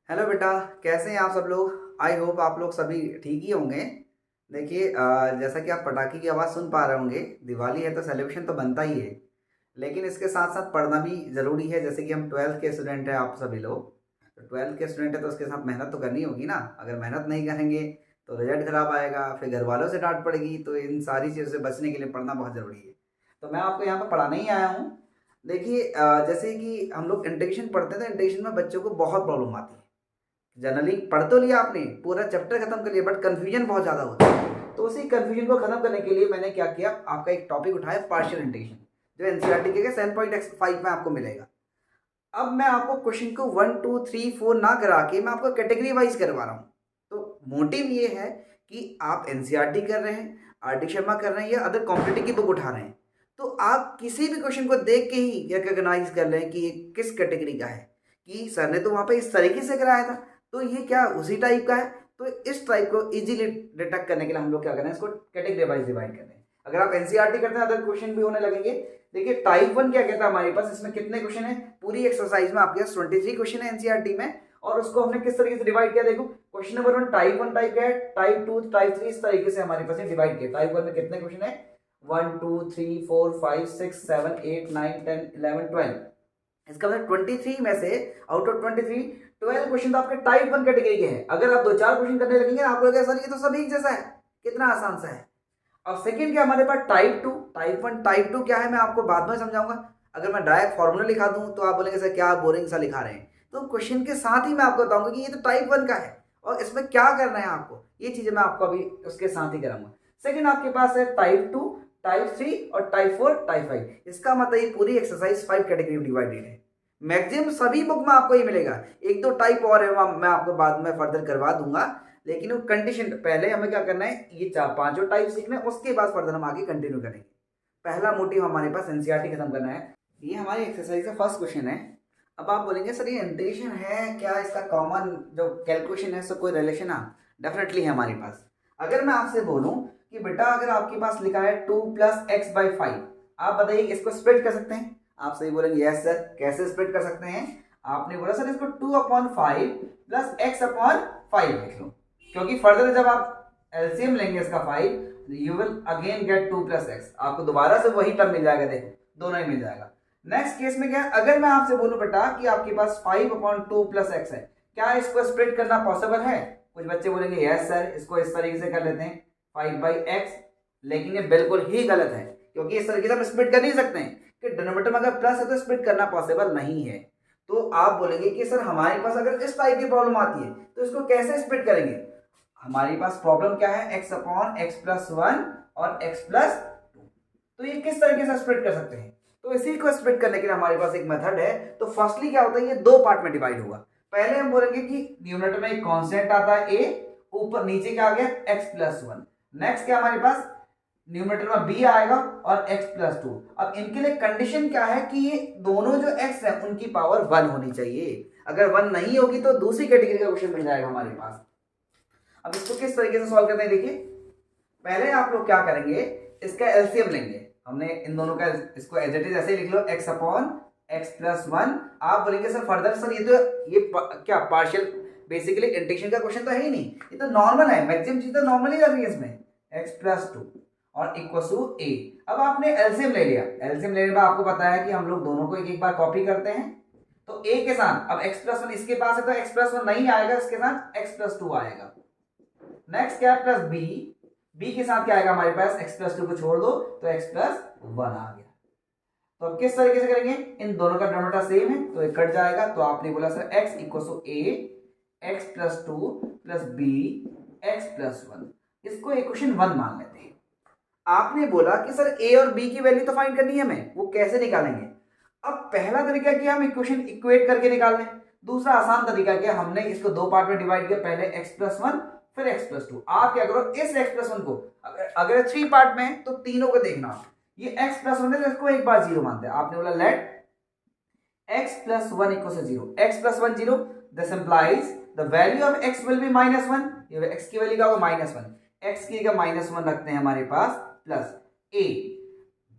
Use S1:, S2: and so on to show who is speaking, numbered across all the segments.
S1: Hello बेटा। कैसे हैं आप सब लोग? आई होप आप लोग सभी ठीक ही होंगे। देखिए, जैसा कि आप पटाखे की आवाज़ सुन पा रहे होंगे, दिवाली है तो सेलिब्रेशन तो बनता ही है। लेकिन इसके साथ साथ पढ़ना भी ज़रूरी है। जैसे कि हम ट्वेल्थ के स्टूडेंट हैं आप सभी लोग, तो ट्वेल्थ के स्टूडेंट है तो उसके साथ मेहनत तो करनी होगी ना। अगर मेहनत नहीं करेंगे तो रिजल्ट खराब आएगा, फिर घर वालों से डांट पड़ेगी। तो इन सारी चीज़ों से बचने के लिए पढ़ना बहुत ज़रूरी है। तो मैं आपको यहाँ पर पढ़ाने ही आया हूँ। देखिए, जैसे कि हम लोग इंटीग्रेशन पढ़ते हैं तो इंटीग्रेशन में बच्चों को बहुत प्रॉब्लम आती है। जनरली पढ़ तो लिया आपने, पूरा चैप्टर खत्म कर लिया, बट कंफ्यूजन बहुत ज़्यादा होता है। तो उसी कंफ्यूजन को खत्म करने के लिए मैंने क्या किया, आपका एक टॉपिक उठाया, पार्शियल इंटीग्रेशन, जो एनसीईआरटी के 7.5 में आपको मिलेगा। अब मैं आपको क्वेश्चन को 1 2 3 4 ना करा के मैं आपको कैटेगरी वाइज करवा रहा हूँ। तो मोटिव ये है कि आप एनसीईआरटी कर रहे हैं, आर डी शर्मा कर रहे हैं, या अदर कॉम्पिटिटिव की बुक उठा रहे हैं, तो आप किसी भी क्वेश्चन को देख के ही रिकॉग्नाइज कर लें कि ये किस कैटेगरी का है। कि सर ने तो वहाँ पे इस तरीके से कराया था, तो ये क्या उसी टाइप का है। तो इस टाइप को इजीली डिटेक्ट करने के लिए हम लोग क्या कर रहे हैं, इसको कैटेगरी वाइज डिवाइड कर रहे हैं। अगर आप एनसीईआरटी करते हैं, अदर क्वेश्चन भी होने लगेंगे। देखिए, टाइप 1 क्या कहता है हमारे पास, इसमें कितने क्वेश्चन है, पूरी एक्सरसाइज में आपके पास 23 क्वेश्चन है एनसीईआरटी में। और उसको हमने किस तरीके से डिवाइड किया, देखो क्वेश्चन नंबर 1 टाइप क्या है, टाइप 2 टाइप 3, इस तरीके से हमारे पास डिवाइड किया। टाइप 1 में कितने क्वेश्चन है, 1 2 3 4 5 6 7 8 9 10 11 12। इसका मतलब 23 में से आउट ऑफ 23 12 क्वेश्चन तो आपके टाइप 1 कैटेगरी के हैं। अगर आप 2 4 क्वेश्चन करने लगेंगे आप लोग सर ये तो सभी एक जैसा है, कितना आसान सा है। अब सेकंड क्या हमारे पास, टाइप 2 टाइप 1 टाइप 2 क्या है मैं आपको बाद में समझाऊंगा। अगर मैं डायरेक्ट फॉर्मूला लिखा दूं तो आप बोलेंगे सर क्या बोरिंग सा लिखा रहे हैं। तो क्वेश्चन के साथ ही मैं आपको बताऊंगा कि ये तो टाइप 1 का है और इसमें क्या करना है आपको, ये चीजें मैं आपको अभी उसके साथ ही कराऊंगा। सेकंड आपके पास है टाइप 2 टाइप 3 और टाइप 4 टाइप 5। इसका मतलब ये पूरी एक्सरसाइज 5 कैटेगरी में डिवाइडेड है। मैक्सिमम सभी बुक में आपको ये मिलेगा। एक दो टाइप और है मैं आपको बाद में फर्दर करवा दूंगा। लेकिन वो कंडीशन, पहले हमें क्या करना है, ये चार पांचों टाइप सीखना है, उसके बाद फर्दर हम आगे कंटिन्यू करेंगे। पहला मोटिव हमारे पास एनसीईआरटी खत्म करना है। ये हमारी एक्सरसाइज का फर्स्ट क्वेश्चन है। अब आप बोलेंगे सर ये इंटीग्रेशन है क्या, इसका कॉमन जो कैलकुलेशन है इसका कोई रिलेशन है? डेफिनेटली है हमारे पास। अगर मैं आपसे बोलूं कि बेटा अगर आपके पास लिखा है 2 + x/5, आप बताइए इसको स्प्लिट कर सकते हैं? आप सही बोलेंगे यस सर। कैसे स्प्लिट कर सकते हैं? आपने बोला सर इसको 2/5 + x/5 लिख लो, क्योंकि फर्दर जब आप एलसीएम लेंगे इसका 5, you will again get 2 + x, आपको दोबारा से वही टर्म मिल जाएगा। देखो दोनों ही मिल जाएगा। नेक्स्ट केस में क्या है, अगर मैं आपसे बोलूं बेटा कि आपके पास 5/2 + x है, क्या इसको स्प्लिट करना पॉसिबल है? कुछ बच्चे बोलेंगे यस सर, इसको इस तरीके से कर लेते हैं 5/x। लेकिन ये बिल्कुल ही गलत है, क्योंकि इस तरीके से हम स्प्लिट कर नहीं सकते हैं कि डिनोमिनेटर में अगर प्लस है तो स्प्लिट करना पॉसिबल नहीं है। तो आप बोलेंगे कि सर हमारे पास अगर इस टाइप की प्रॉब्लम आती है तो इसको कैसे स्प्लिट करेंगे? हमारे पास प्रॉब्लम क्या है, x/x+1 और x+2। तो ये किस तरीके से स्प्लिट कर सकते हैं? तो इसी को स्प्लिट करने के लिए हमारे पास एक मेथड है। तो फर्स्टली क्या होता है, ये दो पार्ट में डिवाइड होगा। पहले हम बोलेंगे कि न्यूमरेटर में एक कांस्टेंट आता है a, ऊपर नीचे क्या आ गया x+1। नेक्स्ट क्या हमारे पास न्यूमरेटर में b आएगा और x+2। अब इनके लिए कंडीशन क्या है कि ये दोनों जो x है उनकी पावर 1 होनी चाहिए। अगर 1 नहीं होगी तो दूसरी कैटेगरी का क्वेश्चन मिल जाएगा हमारे पास। अब इसको किस तरीके से सॉल्व करते हैं, देखिए पहले आप लोग क्या करेंगे, इसका एलसीएम लेंगे। हमने इन दोनों का, इसको एज इट इज ऐसे लिख लो x/x+1। आप बोलेंगे सर फर्दर सर ये क्या पार्शियल, बेसिकली इंटीग्रेशन का क्वेश्चन तो है ही नहीं, ये तो नॉर्मल है, मैक्सिमम चीज तो नॉर्मल ही लग रही है इसमें, x+2 और इक्वल टू a। अब आपने एलसीएम ले लिया। एलसीएम लेने में आपको पता है कि हम लोग दोनों को एक एक बार कॉपी करते हैं। तो a के साथ अब x+1 इसके पास है तो x+1 नहीं आएगा, इसके साथ x+2 आएगा। नेक्स्ट क्या प्लस बी के साथ क्या आएगा हमारे पास, x+2 को छोड़ दो तो x+1 आ गया। तो अब किस तरीके से करेंगे, इन दोनों का डिनोमिनेटर सेम है तो ये कट जाएगा। तो आपने बोला sir x = a x+2 + b x+1, इसको इक्वेशन 1 मान लेते हैं। आपने बोला कि सर a और b की वैल्यू तो फाइंड करनी है हमें, वो कैसे निकालेंगे? अब पहला तरीका किया हम इक्वेशन इक्वेट करके निकाल लें। दूसरा आसान तरीका किया, हमने इसको दो पार्ट में डिवाइड किया, पहले x+1 फिर x+2। आप क्या करो, इस x+1 को अगर 3 पार्ट में है तो तीनों को देखना। ये x+1 है तो इसको एक बार 0 मानते हैं। आपने बोला let x+1 = 0, x+1 0, this implies the value of x will be -1। ये x की वैल्यू क्या होगा -1, x की जगह -1 रखते हैं हमारे पास, plus a,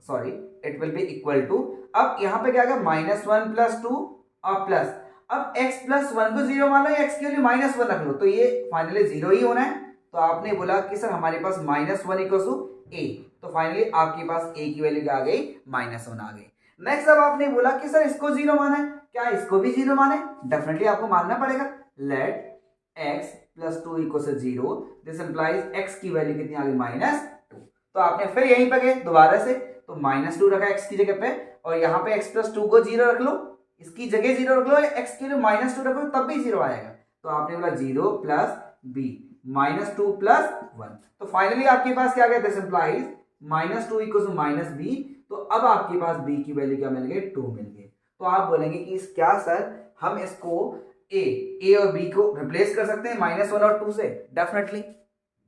S1: sorry it will be equal to, अब यहां पे क्या आएगा -1 + 2 और प्लस, अब x प्लस वन को जीरो मान लो या x की वैल्यू माइनस वन रख लो, तो ये फाइनली जीरो ही होना है। तो आपने बोला कि सर हमारे पास माइनस वन इक्वल टू ए, तो फाइनली आपके पास a की वैल्यू क्या आ गई, माइनस वन आ गई। नेक्स्ट अब आपने बोला कि सर इसको जीरो माना है, क्या इसको भी जीरो माने, डेफिनेटली आपको मानना पड़ेगा। Let x plus two equal to zero, this implies x की वैल्यू कितनी आ गई, माइनस टू। तो आपने फिर यहीं पे गए दोबारा से, तो माइनस टू रखा x की जगह पे, और यहाँ पे x प्लस टू को जीरो रख लो, इसकी जगह जीरो रख लो, x की जगह माइनस टू रख लो, तब भी जीरो आएगा। तो आपने बोला zero plus b minus two plus one, तो फाइनली आपके पास क्या गया, this implies minus two equal to minus b. तो अब आपके पास b की वैल्यू क्या मिल गई, टू मिल गई। तो आप बोलेंगे कि क्या सर हम इसको ए और बी को रिप्लेस कर सकते हैं माइनस वन और टू से, डेफिनेटली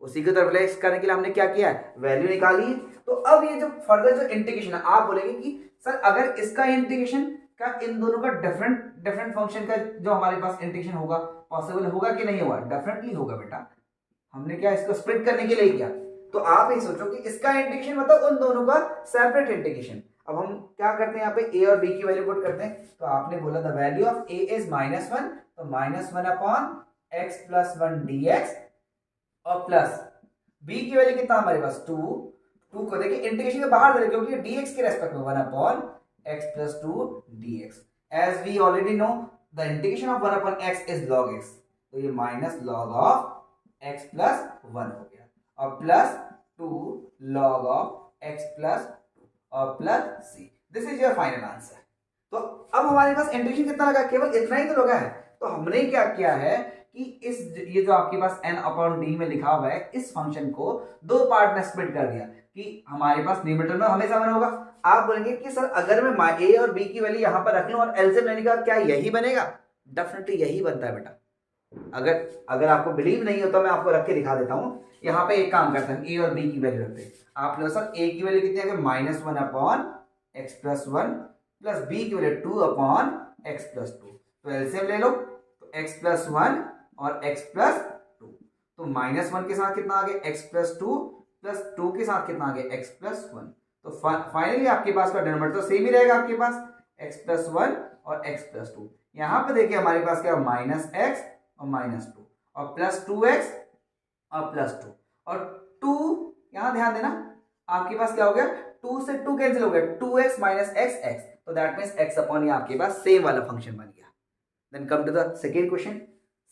S1: उसी को तो रिप्लेस करने के लिए हमने क्या किया है, वैल्यू निकाली है। तो अब ये जो फर्दर जो इंटीग्रेशन है, आप बोलेंगे कि सर अगर इसका इंटीग्रेशन का इन दोनों का डिफरेंट फंक्शन का जो हमारे पास इंटीग्रेशन होगा, पॉसिबल होगा कि नहीं होगा, डेफिनेटली होगा बेटा। हमने क्या इसको स्प्लिट करने के लिए किया, तो आप ये सोचो कि इसका इंटीग्रेशन मतलब उन दोनों का सेपरेट इंटीग्रेशन। अब हम क्या करते हैं, यहाँ पे a और b की वैल्यू पुट करते हैं। तो आपने बोला the value of a is minus one, तो minus one upon x plus one d x, और प्लस b की वैल्यू कितना हमारे पास, टू। टू को देखिए इंटीग्रेशन के बाहर दे, क्योंकि dx के रेस्पेक्ट में one upon x plus two d x. As we already know the integration of one upon x is log x, तो ये minus log of x plus one हो गया, और plus two log of x plus और plus c. This is your final answer. तो अब हमारे पास integration कितना लगा, केवल इतना ही तो लगा है। तो हमने क्या किया है कि इस ये जो आपके पास n अपॉन डी में लिखा हुआ है, इस फंक्शन को दो पार्ट में स्प्लिट कर दिया कि हमारे पास न्यूमरेटर में हमेशा वन होगा। आप बोलेंगे कि सर अगर मैं a और b की वैल्यू यहां पर रख लूं और एलसीएम लेने का, क्या यही बनेगा, डेफिनेटली यही बनता है बेटा। अगर आपको बिलीव नहीं हो तो मैं आपको रख के दिखा देता हूं। यहाँ पे एक काम करते हैं, ए और बी की वैल्यू रखते हैं। आप लोग सर ए की वैल्यू कितनी है, minus one upon x plus one, plus b की value two upon x plus two. तो एलसीएम ले लो, तो एक्स प्लस वन और एक्स प्लस टू, तो माइनस वन के साथ कितना आ गया, x plus two, plus two के साथ कितना आ गया, एक्स प्लस वन। तो फाइनली आपके पास का डिनोमिनेटर तो सेम ही रहेगा आपके पास, एक्स प्लस वन और एक्स प्लस टू। यहाँ पे देखिए हमारे पास क्या, माइनस एक्स और माइनस टू, और प्लस टू एक्स और प्लस टू, और टू यहां ध्यान देना आपके पास क्या हो गया, टू से टू कैंसिल हो गया, two x minus x x, तो दैट मीन्स एक्स अपॉन ये आपके पास सेम वाला फंक्शन बन गया। Then come to the second question.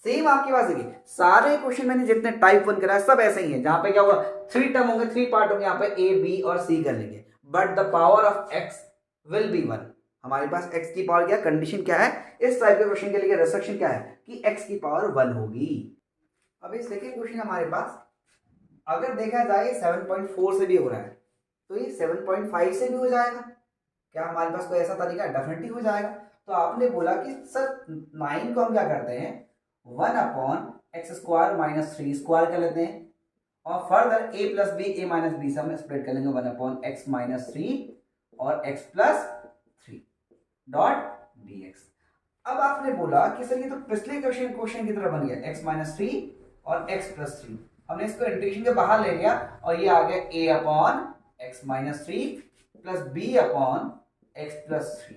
S1: Same आपके पास देखिए सारे क्वेश्चन मैंने जितने टाइप वन करा सब ऐसे ही है, जहां पे क्या होगा, थ्री टर्म होंगे, थ्री पार्ट होंगे, यहाँ पे ए बी और सी कर लेंगे, but the power of x will be one. हमारे पास x की पावर क्या, कंडीशन क्या है इस टाइप के क्वेश्चन के लिए, रिस्ट्रिक्शन क्या है कि x की पावर वन होगी। अभी सेकेंड क्वेश्चन हमारे पास अगर देखा जाए 7.4 से भी हो रहा है, तो ये 7.5 से भी हो जाएगा। क्या हमारे पास कोई ऐसा तरीका, डेफिनेटली हो जाएगा। तो आपने बोला कि सर 9 को हम क्या करते हैं, 1 upon x square minus three square कर लेते हैं, और further a plus b a minus b से हम स्प्लिट कर लेंगे 1 अपॉन एक्स माइनस थ्री और x plus three dot dx। अब आपने बोला कि सर ये तो पिछले क्वेश्चन की तरह बन गया, x माइनस थ्री और x प्लस थ्री, हमने इसको इंटीग्रेशन के बाहर ले लिया और ये आ गया a upon x minus three plus b upon x plus three.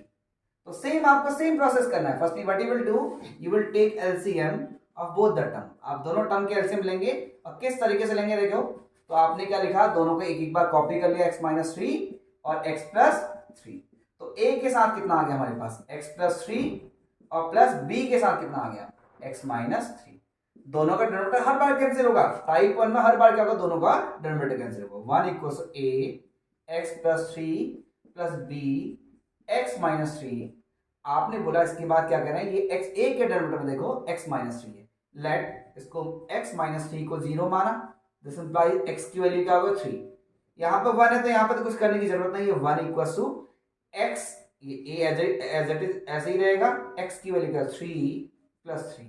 S1: तो सेम आपको सेम प्रोसेस करना है। Firstly what you will do, you will take LCM of both the term. आप दोनों टर्म के एलसीएम लेंगे, और किस तरीके से लेंगे देखो, तो आपने क्या लिखा, दोनों को एक एक बार कॉपी कर लिया, एक्स माइनस थ्री और एक्स प्लस थ्री। तो a के साथ कितना आ गया हमारे पास, एक्स प्लस थ्री, और प्लस b के साथ कितना आ गया, एक्स माइनस थ्री। दोनों का डिनोमिनेटर हर बार कैंसिल होगा, टाइप वन में हर बार क्या होगा, दोनों का डिनोमिनेटर कैंसिल होगा। One equal to a x plus three plus b x minus three. आपने बोला इसके बाद क्या करना है, ये x a के डिनोमिनेटर में देखो x माइनस थ्री है, लेट इसको x माइनस थ्री को जीरो माना, दिस इंप्लाइज x की वैल्यू क्या होगा, थ्री। यहाँ पे वन है तो यहाँ पे तो कुछ करने की जरूरत नहीं है, वन इक्वल टू x, ये एज इट इज ऐसे ही रहेगा, x की वैल्यू क्या, थ्री प्लस थ्री,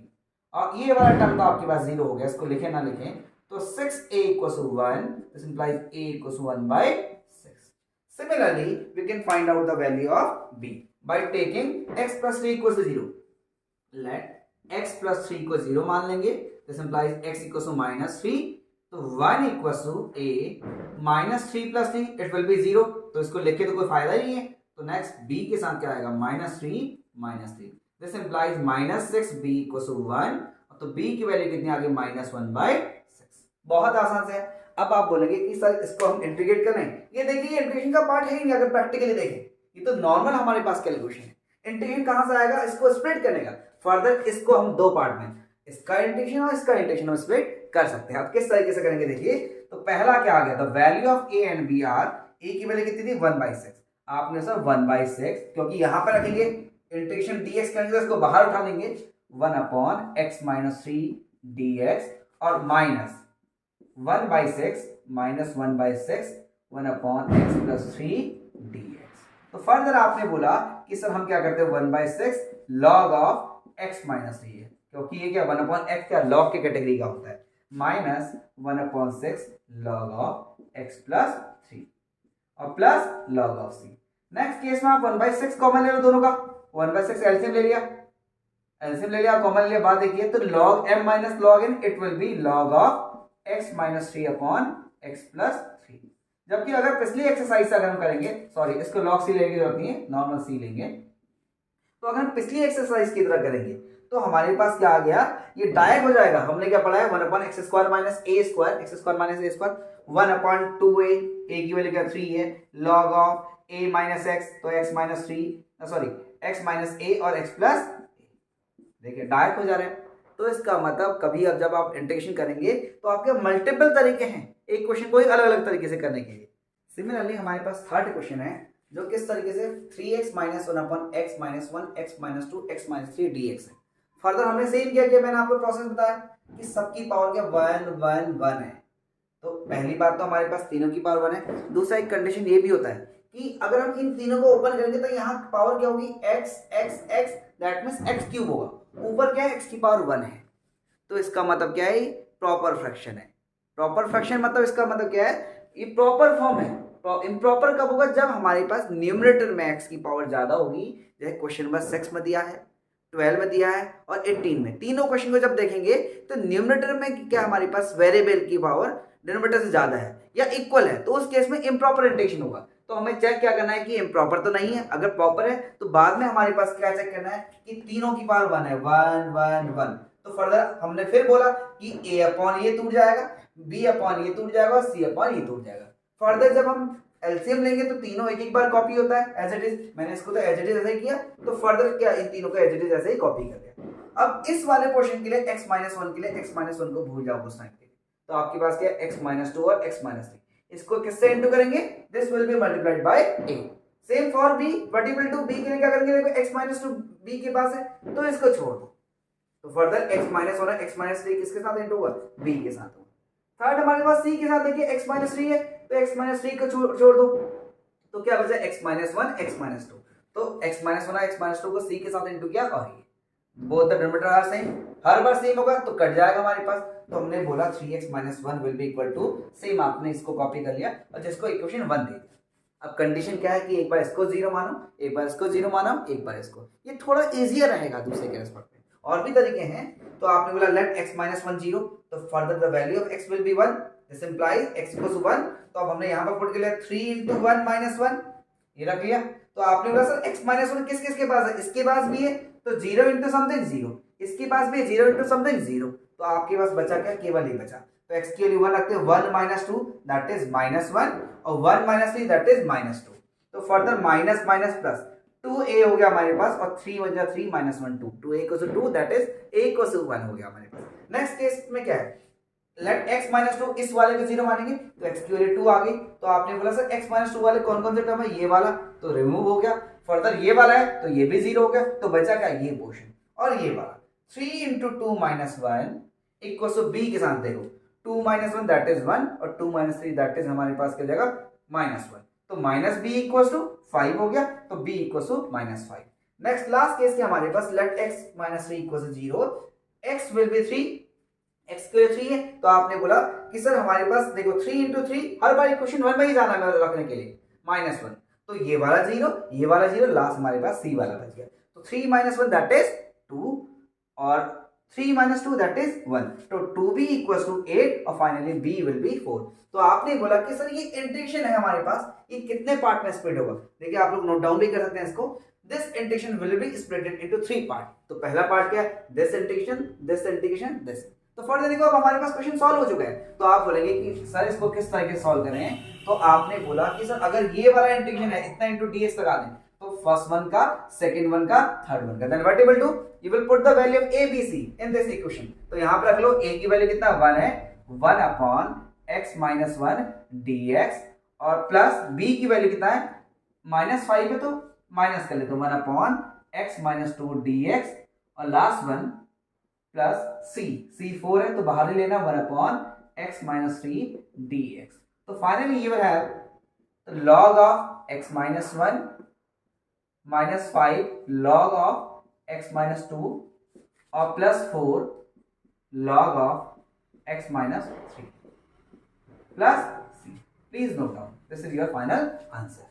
S1: और ये वाला टर्म तो आपके पास जीरो हो गया, इसको लिखे ना लिखें, तो 6a equals to 1, this implies a equals to 1 by 6. Similarly, we can find out the value of b by taking x plus 3 equals to 0. Let x plus 3 को 0 मान लेंगे, this implies x equals to minus 3, तो 1 equals to a minus 3 plus 3, it will be 0, तो इसको लिखे तो कोई फायदा ही नहीं है। तो नेक्स्ट b के साथ क्या आएगा, minus three minus three, this implies -6b = 1, तो b की वैल्यू कितनी आ गई -1/6। बहुत आसान से है। अब आप बोलेंगे कि सर इसको हम इंटीग्रेट करें, ये देखिए इंटीग्रेशन का पार्ट है ही नहीं। अगर प्रैक्टिकली देखें ये तो नॉर्मल हमारे पास कैलकुलेशन है। इंटीग्रेशन कहां से आएगा, इसको स्प्लिट करने का। फर्दर इसको हम दो पार्ट में, इसका इंटीग्रेशन और इसका इंटीग्रेशन हम स्प्लिट कर सकते हैं। अब किस तरीके से करेंगे देखिए, तो पहला क्या आ गया, the value of a and b are, a की वैल्यू कितनी थी 1/6, आपने सर 1/6 क्योंकि यहां पर रखेंगे इंटीग्रेशन dx करेंगे तो इसको बाहर उठा लेंगे 1/x - 3 dx और माइनस 1/6 - 1/6 1/x + 3 dx। तो फर्दर आपने बोला कि सर हम क्या करते हैं 1/6 log ऑफ x - 3 है, क्योंकि ये क्या 1/x क्या log के कैटेगरी का होता है, माइनस 1/6 log ऑफ x + 3 और plus log of c। Next case में आप 1/6 कॉमन ले लो दोनों का, 1/6 एलसीएम ले लिया, कॉमन ले लिया। बात देखिए तो log m - log n it will B log of x - 3 upon x + 3। जबकि अगर पिछली एक्सरसाइज से अगर हम करेंगे, सॉरी इसको log c लेने की जरूरत नहीं है, नॉर्मल c लेंगे। तो अगर हम पिछली एक्सरसाइज की तरह करेंगे तो हमारे पास क्या आ गया, ये डायरेक्ट हो जाएगा। हमने क्या पढ़ा है 1/x² - a², x² - a², 1/2a, a की वैल्यू क्या 3 है, log ऑफ a - x, तो x - 3 सॉरी x - a और x + देखिए डायरेक्ट हो जा रहे हैं। तो इसका मतलब कभी अब जब आप इंटीग्रेशन करेंगे तो आपके मल्टीपल तरीके हैं एक क्वेश्चन को अलग अलग तरीके से करने के लिए। सिमिलरली हमारे पास थर्ड क्वेश्चन है जो किस तरीके से 3x - 1/x - 1 x - 2 x - 3 dx है। फर्दर हमने सेम किया, मैंने आपको प्रोसेस बताया कि सबकी पावर क्या 1 1 1 है। तो पहली बात तो हमारे पास तीनों की पावर 1 है। दूसरा एक कंडीशन ये भी होता है कि अगर हम इन तीनों को ओपन करेंगे तो यहाँ पावर क्या होगी x x x, that means x³ होगा। ऊपर क्या है x की पावर 1 है, तो इसका मतलब क्या है प्रॉपर फ्रैक्शन है। प्रॉपर फ्रैक्शन मतलब इसका मतलब क्या है, ये प्रॉपर फॉर्म है। इम्प्रॉपर कब होगा, जब हमारे पास न्यूमरेटर में x की पावर ज्यादा होगी, जैसे क्वेश्चन नंबर 6 में दिया है, 12 में दिया है और 18 में। तीनों क्वेश्चन को जब देखेंगे तो न्यूमरेटर में क्या हमारे पास वेरिएबल की पावर डिनोमिनेटर से ज्यादा है या इक्वल है, तो उस केस में इम्प्रॉपर इंटीग्रेशन होगा। तो हमें चेक क्या करना है कि इम्प्रॉपर तो नहीं है। अगर प्रॉपर है तो बाद में हमारे पास क्या चेक करना है कि तीनों की पावर 1 है, 1 1 1। तो फर्दर हमने फिर बोला कि a/, ये टूट जाएगा, b/, ये टूट जाएगा और c/, ये टूट जाएगा। फर्दर जब हम एलसीएम लेंगे तो तीनों एक एक बार कॉपी होता है एज इट इज। मैंने इसको तो एज इट इज ऐसे ही किया, तो फर्दर क्या इन तीनों को एज इट इज ऐसे ही कॉपी कर दिया। अब इस वाले पोर्शन के लिए x - 1 के लिए x - 1 को भूल जाओ उस टाइम के लिए। तो आपके पास क्या है x - 2 और x - 3। इसको किससे इंटू करेंगे, this will be multiplied by a। Same for b, multiple to b के लिए क्या करेंगे, देखो x - 2 b के पास है तो इसको छोड़ दो। तो फर्दर x - 1 और x - 3 किसके साथ इंटू होगा, b के साथ होगा। थर्ड हमारे पास c के साथ देखिए x - 3 है तो x - 3 को छोड़ दो, तो क्या बचा x - 1 x - 2। तो x - 1 और x - 2 को c के साथ इंटू किया और ये both the denominator are same, हर बार सेम होगा तो कट जाएगा हमारे पास। तो हमने बोला 3x - 1 will be equal to, same आपने इसको कॉपी कर लिया और जिसको इक्वेशन 1 दे दिया। अब कंडीशन क्या है कि एक बार इसको 0 मानो, एक बार इसको 0 मानो, एक बार इसको। ये थोड़ा इजियर रहेगा दूसरे के रेस्पेक्ट में। और भी तरीके हैं। तो आपने बोला लेट x - 1 0, तो further the value of x will be 1, this implies x = 1। तो अब हमने यहां पर पुट कर लिया 3 × 1 - 1, ये रख लिया। तो आपने बोला सर x - 1 किस किस के पास है, इसके पास भी है तो 0 × समथिंग 0, इसके पास भी 0 × समथिंग 0। तो आपके पास बचा क्या, केवल ही बचा। तो x की वैल्यू 1 रखते हैं, 1 - 2 दैट इज -1 और 1 - 3 दैट इज -2। तो further minus minus plus 2a हो गया हमारे पास और 3 × 1 3 - 1 2, 2a = 2 दैट इज a = 1 हो गया हमारे पास। नेक्स्ट केस में क्या है, लेट x - 2, इस वाले को 0 मानेंगे तो x की वैल्यू 2 आ गई। तो आपने बोला सर x - 2 वाले कौन कौन से टर्म है, ये वाला तो रिमूव हो गया। फर्दर ये वाला है तो ये भी 0 हो गया, तो बचा क्या ये पोर्शन और ये वाला। 3 × 2 - 1 = b के साथ देखो 2 - 1 दैट इज 1 और 2 - 3 दैट इज हमारे पास क्या जाएगा -1। तो -b = 5 हो गया, तो b = -5। नेक्स्ट लास्ट केस के हमारे पास let x - 3 = 0, x will be 3, x के लिए 3 है। तो आपने बोला कि सर हमारे पास देखो 3 × 3, हर बार इक्वेशन 1 में ही जाना है रखने के लिए, -1। तो ये वाला 0, ये वाला 0, लास्ट हमारे पास c वाला बच गया। तो 3 - 1 दैट इज 2 और 3 - 2 दैट इज 1। तो 2b = 8 और फाइनली b विल बी 4। तो आपने बोला कि सर ये इंटीग्रेशन है हमारे पास, ये कितने पार्ट में स्प्लिट होगा। देखिए आप लोग नोट डाउन भी कर सकते हैं इसको। This integration will be splitted into 3 part. तो पहला पार्ट क्या है, this integration, this integration, this. तो फर्दर देखो अब हमारे पास क्वेश्चन सॉल्व हो चुका है। तो आप बोलेंगे कि सर इसको किस तरह से सॉल्व करें, तो आपने बोला कि सर अगर ये वाला इंटीग्रेशन है इतना इनटू dx लगा दें, तो फर्स्ट वन का, सेकंड वन का, थर्ड वन का, then what you will do, you will put the value of a b c in this equation. तो यहां पर रख लो a की वैल्यू कितना 1 है, 1 अपॉन x माइनस 1 dx, और प्लस b की वैल्यू कितना है -5 है, तो माइनस कर ले, तो 1 अपॉन x माइनस 2 dx, और लास्ट वन प्लस c 4 है तो बाहर ही लेना 1 अपॉन x माइनस 3 dx। तो finally you will have log of x minus 1 minus 5 log of x minus 2 और plus 4 log of x minus 3 plus c। Please note down, this is your final answer.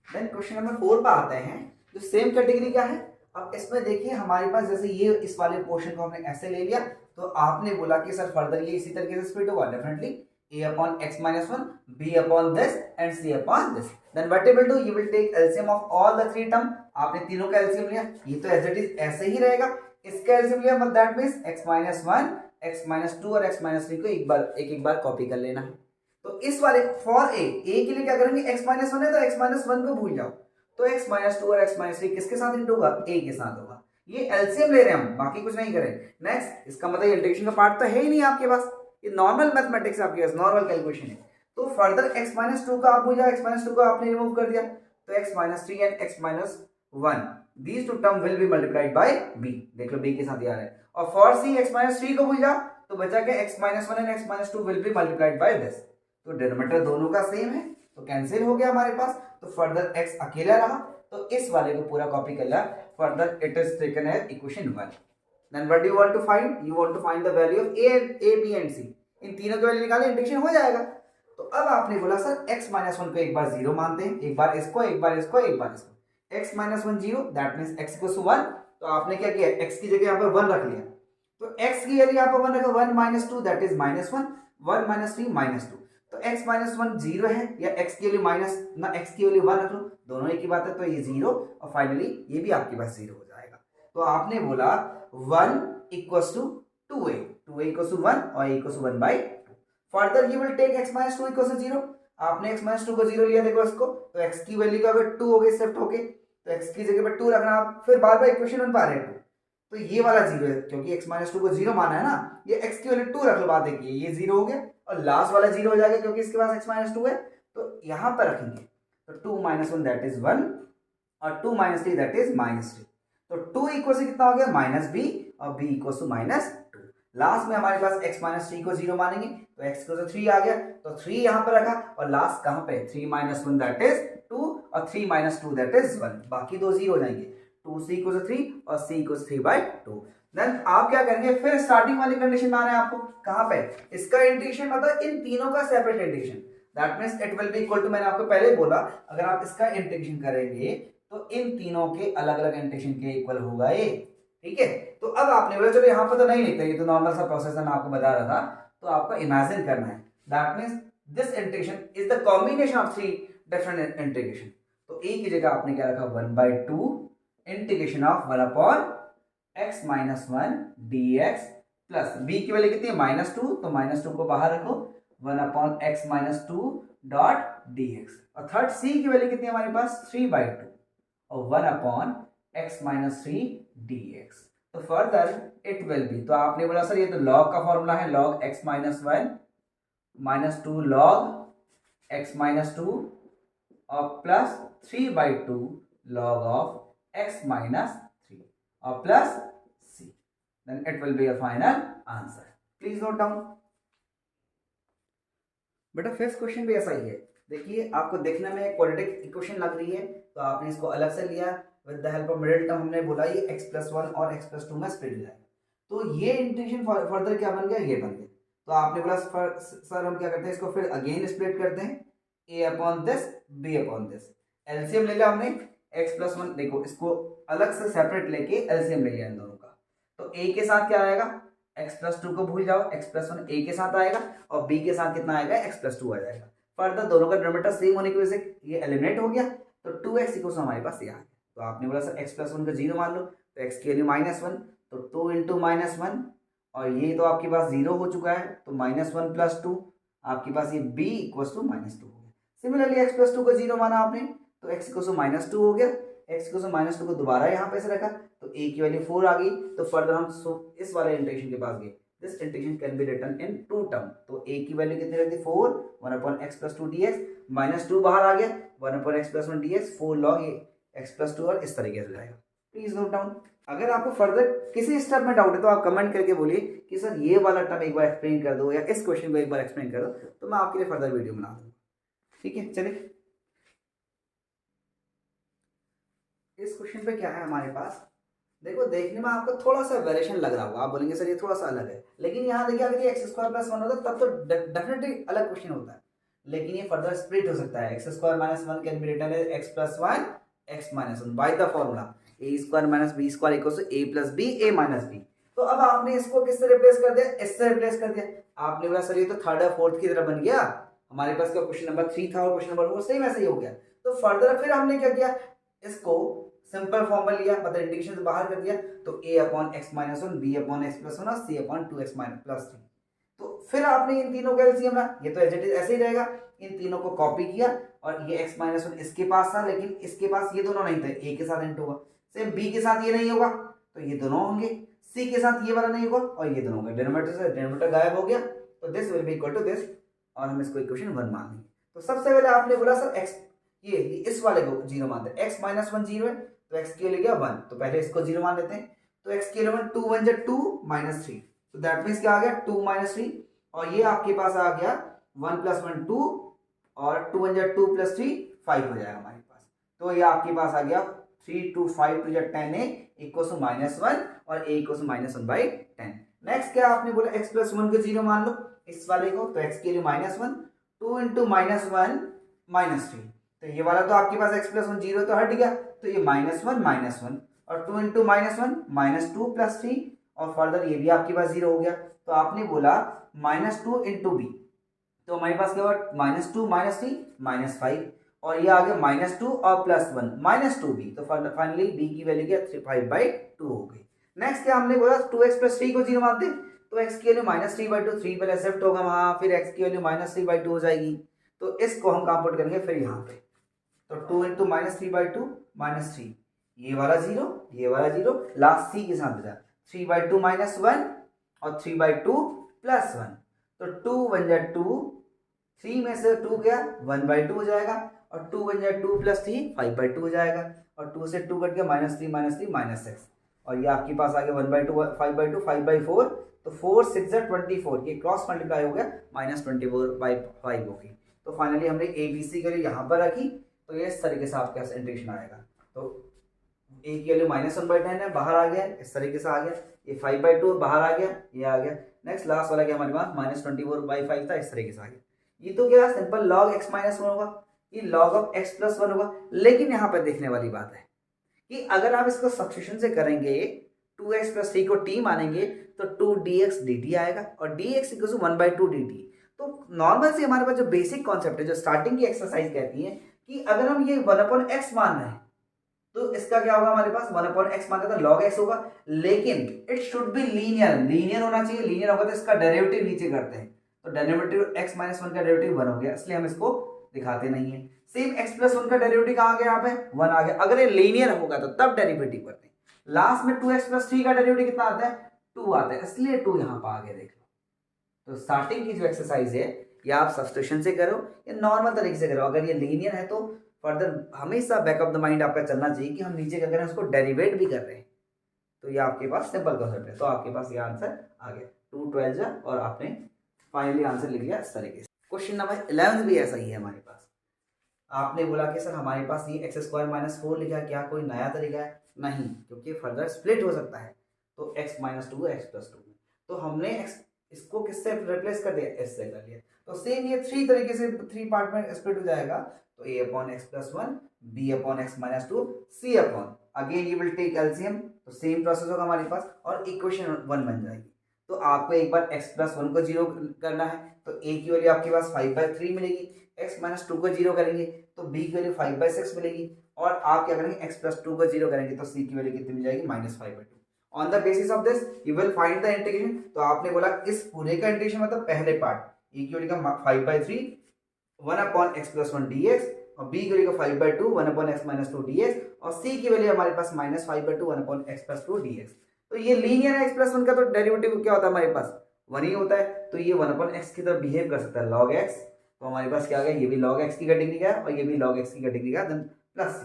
S1: Then question number 4 पर आते हैं, जो same category का है। अब इसमें देखिए हमारे पास जैसे ये इस वाले पोर्शन को हमने ऐसे ले लिया, तो आपने बोला कि सर फर्दर ये इसी तरीके से स्प्लिट होगा, definitely a upon x minus 1, b upon this and c upon this. Then what you will do, you will take LCM of all the three term। आपने तीनों का LCM लिया, ये तो as it is ऐसे ही रहेगा, इसका LCM लिया, but that means x minus 1, x minus 2 और x minus 3 को एक बार कॉपी कर लेना है। तो इस वाले फॉर a के लिए क्या करेंगे, x minus 1 है तो x minus 1 को भूल जाओ, तो x minus 2 और x minus 3 किसके साथ इंटू होगा, a के साथ होगा। ये LCM ले रहे हैं हम, बाकी कुछ नहीं करें। नेक्स्ट, इसका मतलब इंटीग्रेशन का पार्ट तो है ही नहीं आपके पास, ये नॉर्मल मैथमेटिक्स आपके पास, नॉर्मल कैलकुलेशन है। तो फर्दर x माइनस 2 का आप भूल जाओ, x माइनस 2 को आपने रिमूव कर दिया, तो x minus 3 and x minus 1 these two term will be multiplied bye b। देख लो b के साथ आ रहा है। और फॉर c x माइनस 3 को भूल जाओ, तो बचा के x minus 1 and x minus 2 will be multiplied by this. तो डिनोमिनेटर दोनों का सेम है, तो कैंसिल हो गया हमारे पास, तो फर्दर x अकेला रहा, तो इस वाले को पूरा कॉपी कर लिया। Further it is taken as equation 1। Then what do you want to find, you want to find the value of a b and c। इन तीनों की वैल्यू निकाले, इंटीग्रेशन हो जाएगा। तो अब आपने बोला सर x माइनस 1 को एक बार 0 मानते हैं, एक बार इसको, एक बार इसको, एक बार इसको। x minus 1 0, that means x equal to 1। तो आपने क्या किया, x की जगह यहाँ पर 1 रख लिया, तो x की वैल्यू यहाँ पर 1 रखा, 1 minus 2 that is minus 1, 1 minus 3 minus 2। तो x माइनस 1 0 है, या x की वैल्यू माइनस ना x की वैल्यू 1 रख लो, दोनों एक ही बात है, तो ये 0, और फाइनली ये भी आपके पास 0 हो जाएगा। तो आपने बोला 1 equals to 2a, 2a equals to 1 और a equals to 1 by 2। Further you will take x minus 2 equals to 0। आपने x माइनस 2 को 0 लिया, देखो इसको, तो x की वैल्यू का अगर 2 हो गई शिफ्ट होके, तो x की जगह पर 2 रखना आप, फिर बार बार इक्वेशन 1 पा रहे हैं, तो ये वाला 0 है, क्योंकि x माइनस 2 को 0 माना है ना, ये x की वैल्यू 2 रख लो, बात देखिए ये 0 हो गया, और लास्ट वाला 0 हो जाएगा क्योंकि इसके पास x माइनस 2 है, तो यहां पर रखेंगे, तो 2 माइनस 1 दैट इज 1, और 2 माइनस 3 दैट इज माइनस 3। तो 2 इक्वल से कितना हो गया, माइनस b, और b equal to minus 2। Last में हमारे पास x माइनस 3 को 0 मानेंगे, तो x इक्वल टू 3 आ गया, तो 3 यहां पर रखा, और लास्ट कहां पे, 3 माइनस 1 दैट इज 2, और 3 माइनस 2 दैट इज 1, बाकी दो 0 हो जाएंगे, 2c इक्वल टू 3 और c equal to 3 by 2। Then आप क्या करेंगे, फिर स्टार्टिंग वाली कंडीशन में आना है आपको, कहां पे, इसका इंटीग्रेशन मतलब इन तीनों का separate integration, that means it will be equal to, मैंने आपको पहले बोला अगर आप इसका इंटीग्रेशन करेंगे तो इन तीनों के अलग अलग इंटीग्रेशन के इक्वल होगा ये, ठीक है। तो अब आपने बोला चलो यहाँ पर तो नहीं लिखते, ये तो नॉर्मल सा प्रोसेस है, मैं आपको बता रहा था, तो आपको इमेजिन करना है, that means this integration is the combination of 3 different integration. तो a की जगह आपने क्या रखा, 1/2 integration of 1 upon x minus 1 dx, plus b की वैल्यू कितनी है, -2, तो -2 को बाहर रखो, 1 upon x minus 2 dot dx, और थर्ड c की वैल्यू कितनी है हमारे पास, 3/2 और 1 अपॉन x माइनस 3 dx। तो फर्दर इट विल बी, तो आपने बोला सर ये तो log का फॉर्मूला है, log x minus 1 minus 2 log x minus 2 और plus 3/2 log of x minus 3 और plus c, then it will be a final answer. Please note down. बेटा फिफ्थ क्वेश्चन भी ऐसा ही है, देखिए आपको देखने में क्वाड्रेटिक इक्वेशन लग रही है, तो आपने इसको अलग से लिया with the help of middle term, हमने बोला ये x+1 और x+2 में स्प्लिट हो जाएगा, तो ये इंटीग्रेशन फर्दर क्या बन गया, ये बन गया। तो आपने बोला सर हम क्या करते हैं, इसको फिर अगेन स्प्लिट करते हैं, a upon this b upon this, LCM ले लिया हमने x+1, देखो इसको अलग से सेपरेट लेके एलसीएम ले लिया इन दोनों का, तो a के साथ क्या आएगा, x+2 को भूल जाओ, x+1 a के साथ आएगा, और b के साथ कितना आएगा, x+2 आ जाएगा। फर्दर दोनों का डिनोमिनेटर सेम होने की वजह से ये एलिमिनेट हो गया, तो 2x इक्वल टू हमारे पास ये आ गया। तो आपने बोला सर x प्लस वन का 0 मान लो, तो x की वैल्यू -1, तो 2 इंटू -1, और ये तो आपके पास 0 हो चुका है, तो -1 प्लस 2 आपके पास ये b इक्वल टू -2 हो गया। सिमिलरली x प्लस 2 को 0 माना आपने, तो x इक्वल टू -2 हो गया। x इक्वल टू -2 को दोबारा यहाँ पे से रखा, तो a की वैल्यू 4 आ गई। तो फर्दर हम इस वाले इंटीग्रेशन के पास गए। This integration can be written in 2 term. तो a की वैल्यू कितनी रख दी 4, 1/x प्लस 2 dx, -2 बाहर आ गया, 1/x plus 1 dx, 4 log x plus 2, और इस तरीके से जाएगा। Please note down. अगर आपको फर्दर किसी स्टेप में डाउट है तो आप कमेंट करके बोलिए कि सर ये वाला टर्म एक बार एक्सप्लेन कर दो, या इस क्वेश्चन को एक बार एक्सप्लेन कर दो, तो मैं आपके लिए फर्दर वीडियो बना दूंगा। ठीक है, चलिए इस क्वेश्चन पे क्या है हमारे पास। देखो, देखने में आपको थोड़ा सा वेरिएशन लग रहा होगा, आप बोलेंगे सर ये थोड़ा सा अलग है, लेकिन यहाँ देखिए अगर ये x² प्लस 1 होता तब तो डेफिनेटली अलग क्वेश्चन होता है, लेकिन ये फर्दर स्प्लिट हो सकता है। x² minus 1 can be written as x plus 1 x minus 1 by the formula a² minus b² equal to a plus b a minus b। तो अब आपने इसको किससे रिप्लेस कर दिया, इससे रिप्लेस कर दिया। आपने बोला सर ये तो थर्ड और फोर्थ की तरह बन गया, हमारे पास क्या क्वेश्चन नंबर 3 था और क्वेश्चन नंबर 4 सेम ऐसे ही हो गया। तो फर्दर फिर हमने क्या किया, इसको सिंपल फॉर्म में लिया, मतलब इंटीग्रेशन से बाहर कर दिया, तो a upon x minus 1, b upon x plus 1 और c upon 2x minus plus 3। तो फिर आपने इन तीनों का एलसीएम रहा, ये तो एज इट इज ऐसे ही रहेगा, इन तीनों को कॉपी किया, और ये x माइनस 1 इसके पास था, लेकिन इसके पास ये दोनों नहीं थे, a के साथ इंटू होगा, सेम b के साथ ये नहीं होगा तो ये दोनों होंगे, c के साथ ये वाला नहीं होगा और ये दोनों होंगे, डिनोमिनेटर से डिनोमिनेटर गायब हो गया, तो this will be equal to this, और हम इसको इक्वेशन 1 मान लेंगे। तो सबसे पहले आपने बोला सर x, ये इस वाले को 0 मानते हैं, x माइनस 1 0 है, तो x की वैल्यू क्या 1, तो पहले इसको 0 मान लेते हैं। तो x की वैल्यू 2 1 2 माइनस 3, तो दैट मींस क्या आ गया 2 माइनस 3, और ये आपके पास आ गया 1 प्लस 1 2, और 2 1 2 प्लस 3 5 हो जाएगा हमारे पास। तो ये आपके पास आ गया 3 2 5 2 10 a इक्वल टू -1, और a इक्वल टू -1/10। नेक्स्ट क्या आपने बोला, x प्लस 1 को 0 मान लो इस वाले को, तो x के लिए -1, 2 इंटू -1 -3, तो ये वाला तो आपके पास x प्लस 1 0 तो हट गया, तो ये -1 और 2 इंटू -1 -2 प्लस 3, और फर्दर ये भी आपके पास 0 हो गया। तो आपने बोला -2 इंटू b, तो हमारे पास क्या हुआ -2 -3 -5, और ये आ गया -2 और +1 -2b, तो फाइनली b की वैल्यू क्या 5/2 हो गई। नेक्स्ट क्या हमने बोला 2x प्लस 3 को 0 मानते, तो x की वैल्यू -3/2, 3 पहले शिफ्ट होगा वहां, फिर x की वैल्यू -3/2 हो जाएगी, तो इसको हम काम पुट करेंगे फिर यहाँ पे, तो 2 इंटू -3/2 -3, ये वाला 0 ये वाला 0, लास्ट c के साथ बचा 3/2 -1 और 3/2 +1, तो 2 1 2, 3 में से 2 गया 1/2 हो जाएगा, और 2 1 2 प्लस 3 5/2 हो जाएगा, और 2 से 2 कट गया -3 -6, और ये आपके पास आ गया 1/2 5/2 5/4, तो 4 6 24, ये क्रॉस मल्टीप्लाई हो गया -24/5 हो गई। तो फाइनली हमने ए बी सी के लिए यहाँ पर रखी, तो ये इस तरीके से आपके पास इंटीग्रेशन आएगा। तो a की वैल्यू -1/10 है, बाहर आ गया, इस तरीके से आ गया, ये 5/2 बाहर आ गया, ये आ गया। नेक्स्ट लास्ट वाला क्या हमारे पास -24/5 था, इस तरीके से आ गया। ये तो क्या सिंपल लॉग x माइनस 1 होगा, ये लॉग ऑफ x प्लस 1 होगा, लेकिन यहाँ पर देखने वाली बात है कि अगर आप इसको सब्स्टिट्यूशन से करेंगे, 2x प्लस 3 को t मानेंगे, तो 2dx dt आएगा, और dx इक्वल टू 1/2 dt। तो नॉर्मल से हमारे पास जो बेसिक कॉन्सेप्ट है, जो स्टार्टिंग की एक्सरसाइज कहती है कि अगर हम ये 1/x मान रहे हैं, तो इसका क्या होगा हमारे पास 1/x मानते तो log x होगा, लेकिन it should be linear, linear होना चाहिए, लीनियर होगा तो इसका डेरिवेटिव नीचे करते हैं, तो डेरिवेटिव x माइनस 1 का डेरिवेटिव 1 हो गया, इसलिए हम इसको दिखाते नहीं है। सेम x प्लस 1 का डेरिवेटिव कहाँ आ गया, यहाँ पे 1 आ गया, अगर ये लीनियर होगा तो तब डेरिवेटिव करते हैं। लास्ट में 2x प्लस 3 का डेरिवेटिव कितना आता है 2 आता है, इसलिए 2 यहाँ पर आ गया, देख लो। तो स्टार्टिंग की जो एक्सरसाइज है या आप सब्स्टिट्यूशन से करो या नॉर्मल तरीके से करो, अगर ये लीनियर है तो फर्दर हमेशा बैक ऑफ द माइंड आपका चलना चाहिए कि हम नीचे क्या कर रहे हैं, उसको डेरिवेट भी कर रहे हैं। तो ये आपके पास सिंपल कॉन्सेप्ट है, तो आपके पास ये आंसर आ गया 2 12 और आपने फाइनली आंसर लिख लिया इस तरीके से। क्वेश्चन नंबर 11 भी ऐसा ही है हमारे पास। आपने बोला कि सर हमारे पास ये x² - 4 लिखा है, क्या कोई नया तरीका है? नहीं, क्योंकि फर्दर स्प्लिट हो सकता है, तो x - 2 x + 2, तो हमने इसको किससे रिप्लेस कर दिया, s से कर दिया। तो सेम ये 3 तरीके से 3 पार्ट में स्प्लिट हो जाएगा, तो a/x+1 b/x - 2 c/ again you will take LCM, तो सेम प्रोसेस होगा हमारे पास और इक्वेशन 1 बन जाएगी। तो आपको एक बार x प्लस 1 को जीरो करना है, तो a की वैल्यू आपके पास 5/3 मिलेगी। x माइनस 2 को जीरो करेंगे तो b की वैल्यू 5/6 मिलेगी, और आप क्या करेंगे x प्लस 2 को जीरो करेंगे तो c की वैल्यू कितनी मिल जाएगी, -5/2। On the basis of this you will find the integration. तो आपने बोला इस पूरे का इंटीग्रेशन मतलब पहले पार्ट a की वैल्यू का 5/3 1/x+1 dx, और b की वैल्यू का 5/2 1/x माइनस 2 dx, और c की वैल्यू हमारे पास -5/2 1/x+2 dx। तो ये लीनियर है, x प्लस 1 का तो डेरिवेटिव क्या होता है हमारे पास 1 ही होता है, तो ये 1/x की तरह बिहेव कर सकता है log x। तो हमारे पास क्या आ गया, ये भी log x की कैटेगरी का है और ये भी log x की कैटेगरी का, then plus c।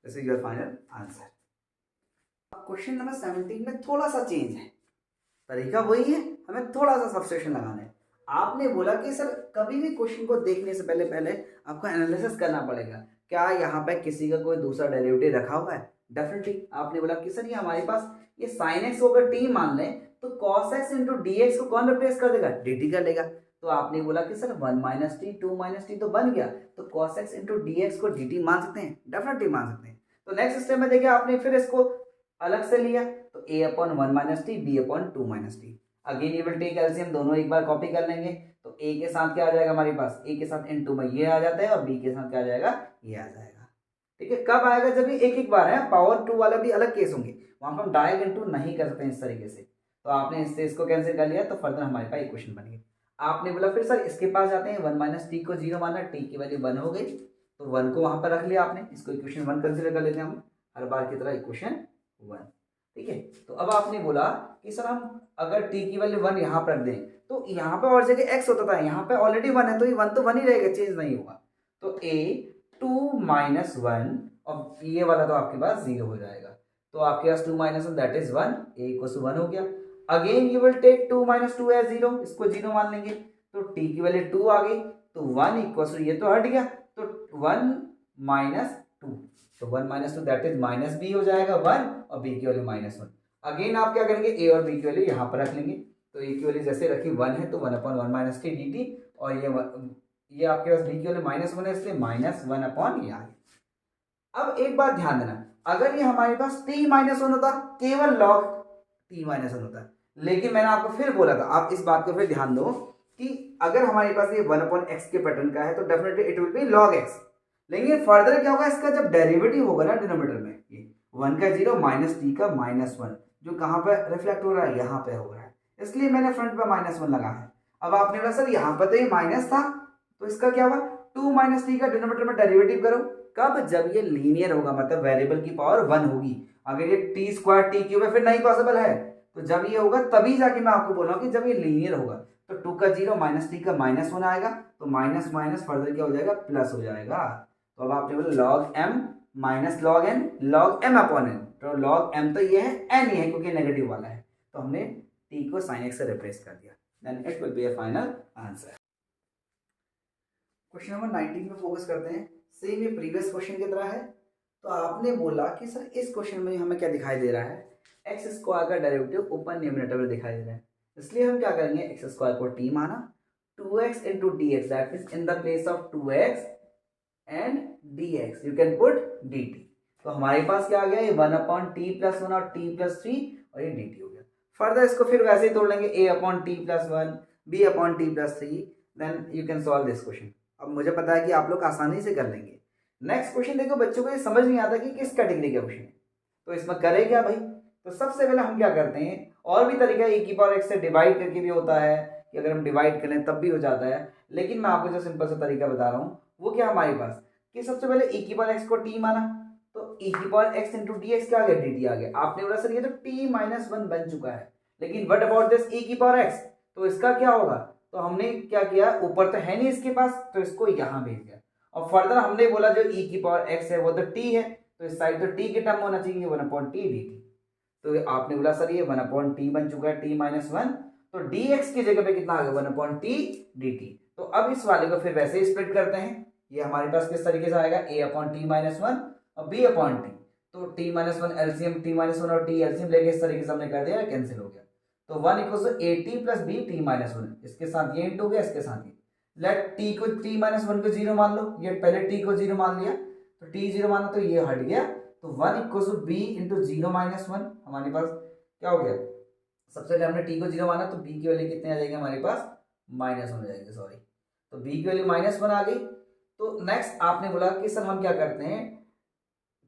S1: This is your final answer. Question number 17 में थोड़ा सा चेंज है, तरीका वही है, हमें थोड़ा सा सब्स्टिट्यूशन लगाना है। आपने बोला कि सर कभी भी क्वेश्चन को देखने से पहले पहले आपको एनालिसिस करना पड़ेगा, क्या यहाँ पे किसी का कोई दूसरा डेरिवेटिव रखा हुआ है। डेफिनेटली आपने बोला कि सर ये हमारे पास ये साइन एक्स को अगर टी मान लें तो cos x into D x को कौन रिप्लेस कर देगा, डी टी कर लेगा। तो आपने बोला कि sir 1 minus T 2 minus T तो बन गया, तो cos x into D x को डी टी मान सकते हैं, डेफिनेटली मान सकते हैं। तो नेक्स्ट स्टेप में देखिए आपने फिर इसको अलग से लिया, तो a upon 1 minus t b upon 2 minus t. Again you will take LCM, दोनों एक बार कॉपी कर लेंगे, तो a के साथ क्या आ जाएगा हमारे पास, a के साथ इनटू में ये आ जाता है और b के साथ क्या आ जाएगा, ये आ जाएगा। ठीक है, कब आएगा, जब ये एक एक बार है, पावर 2 वाला भी अलग केस होंगे, वहां पर हम डायरेक्ट इनटू नहीं कर सकते इस तरीके से। तो आपने इससे इसको कैंसिल कर लिया, तो फर्दर हमारे पास इक्वेशन बन गई। आपने बोला फिर सर इसके पास जाते हैं, 1 माइनस टी को जीरो माना, टी की वैल्यू 1 हो गई, तो 1 को वहां पर रख लिया आपने, इसको इक्वेशन 1 कंसिडर कर लेते हैं हम हर बार की तरह, इक्वेशन 1। ठीक है, तो अब आपने बोला कि सर हम अगर t की वैल्यू 1 यहाँ पर रख दें, तो यहाँ पे और जगह x होता था, यहाँ पे ऑलरेडी 1 है, तो ये 1 तो 1 ही रहेगा, चेंज नहीं होगा। तो a 2 माइनस 1, और ये वाला तो आपके पास 0 हो जाएगा, तो आपके पास 2 minus 1 that is 1, a equal to 1 हो गया। Again you will take 2 minus 2 as 0, इसको 0 मान लेंगे, तो t की वैल्यू 2 आ गई, तो 1 इक्वल टू ये तो हट गया, तो 1 माइनस 2, तो 1 minus 2 that is minus b हो जाएगा 1, और b की वैल्यू -1। अगेन आप क्या करेंगे, a और b की वैल्यू यहाँ पर रख लेंगे, तो a की वैल्यू जैसे रखी 1 है तो 1/1 माइनस टी डी टी, और ये आपके पास b की वैल्यू -1 है इसलिए -1 ये आ गया। अब एक बात ध्यान देना, अगर ये हमारे पास t-1 होता, केवल log t-1 होता, लेकिन मैंने आपको फिर बोला था, आप इस बात को फिर ध्यान दो कि अगर हमारे पास ये 1/x के पैटर्न का है तो definitely it will B log x। लेकिन फर्दर क्या होगा, इसका जब डेरिवेटिव होगा ना डिनोमिनेटर में, ये 1 का 0 माइनस टी का -1, जो कहाँ पे रिफ्लेक्ट हो रहा है, यहाँ पे हो रहा है, इसलिए मैंने फ्रंट पे -1 लगा है। अब आपने बोला सर यहाँ पर तो ये माइनस था, तो इसका क्या हुआ, 2 माइनस टी का डिनोमिनेटर में डेरिवेटिव करो, कब, जब ये लीनियर होगा, मतलब वेरिएबल की पावर 1 होगी। अगर ये टी स्क्वायर टी क्यूब है फिर नहीं पॉसिबल है, तो जब ये होगा तभी जाके मैं आपको बोल रहा हूँ कि जब ये लीनियर होगा, तो 2 का 0 माइनस टी का -1 आएगा, तो माइनस माइनस फर्दर क्या हो जाएगा, प्लस हो जाएगा। तो अब आपने बोला log m minus log n, log m upon n, तो log m तो ये है, n ही है क्योंकि नेगेटिव वाला है, तो हमने t को sin x से रिप्लेस कर दिया, then it will be a final answer. Question number 19 में फोकस करते हैं, सेम ये प्रीवियस क्वेश्चन की तरह है। तो आपने बोला कि सर इस क्वेश्चन में हमें क्या दिखाई दे रहा है, एक्स स्क्वायर का डेरिवेटिव ओपन न्यूमरेटर में दिखाई दे रहा है, इसलिए हम क्या करेंगे, एक्स स्क्वायर को t माना, 2x into D x, that means in the place of 2x and dx you can put dt। तो हमारे पास क्या आ गया, ये 1/t+1 और t+3 और ये dt हो गया। फर्दर इसको फिर वैसे ही तोड़ लेंगे, a/t+1 b/t+3, then you can solve this question. अब मुझे पता है कि आप लोग आसानी से कर लेंगे। नेक्स्ट क्वेश्चन देखो, बच्चों को ये समझ नहीं आता कि किस कैटेगरी का क्वेश्चन है, तो इसमें करें क्या भाई, तो सबसे पहले हम क्या करते हैं, और भी तरीका e⁻x से डिवाइड करके भी होता है कि अगर हम डिवाइड करें तब भी हो जाता है, लेकिन मैं आपको जो सिंपल सा तरीका बता रहा हूँ वो क्या हमारे पास, कि सबसे पहले e⁻x को t माना, तो e⁻x इंटू डी एक्स क्या आ गया, dt आ गया। आपने बोला सर ये तो t-1 बन चुका है, लेकिन व्हाट अबाउट दिस e⁻x, तो इसका क्या होगा, तो हमने क्या किया, ऊपर तो है नहीं इसके पास, तो इसको यहाँ भेज दिया, और फर्दर हमने बोला जो e⁻x है वो तो t है, तो इस साइड तो t के टर्म होना चाहिए, 1/t dt। तो आपने बोला सर ये 1/t बन चुका है, t-1, तो dx की जगह पे कितना आ गया, 1/t dt। तो अब इस वाले को फिर वैसे ही स्प्लिट करते हैं, ये हमारे पास किस तरीके से आएगा, a/t-1 और b/t, तो t-1 एलसीएम, t-1 और t एलसीएम लेके इस तरीके से हमने कर दिया, कैंसिल हो गया, तो 1 = at प्लस b t-1, इसके साथ ये इंटू हो गया, इसके साथ ये, लेट t को t-1 को 0 मान लो, ये पहले t को 0 मान लिया, तो t 0 माना तो ये हट गया, तो 1 = b × 0 - 1 हमारे पास क्या हो गया, सबसे पहले हमने टी को 0 माना, तो बी की वैल्यू कितने आ जाएगी हमारे पास, -1 हो जाएगी, सॉरी। तो बी की वैल्यू -1 आ गई। तो नेक्स्ट आपने बोला कि सर हम क्या करते हैं,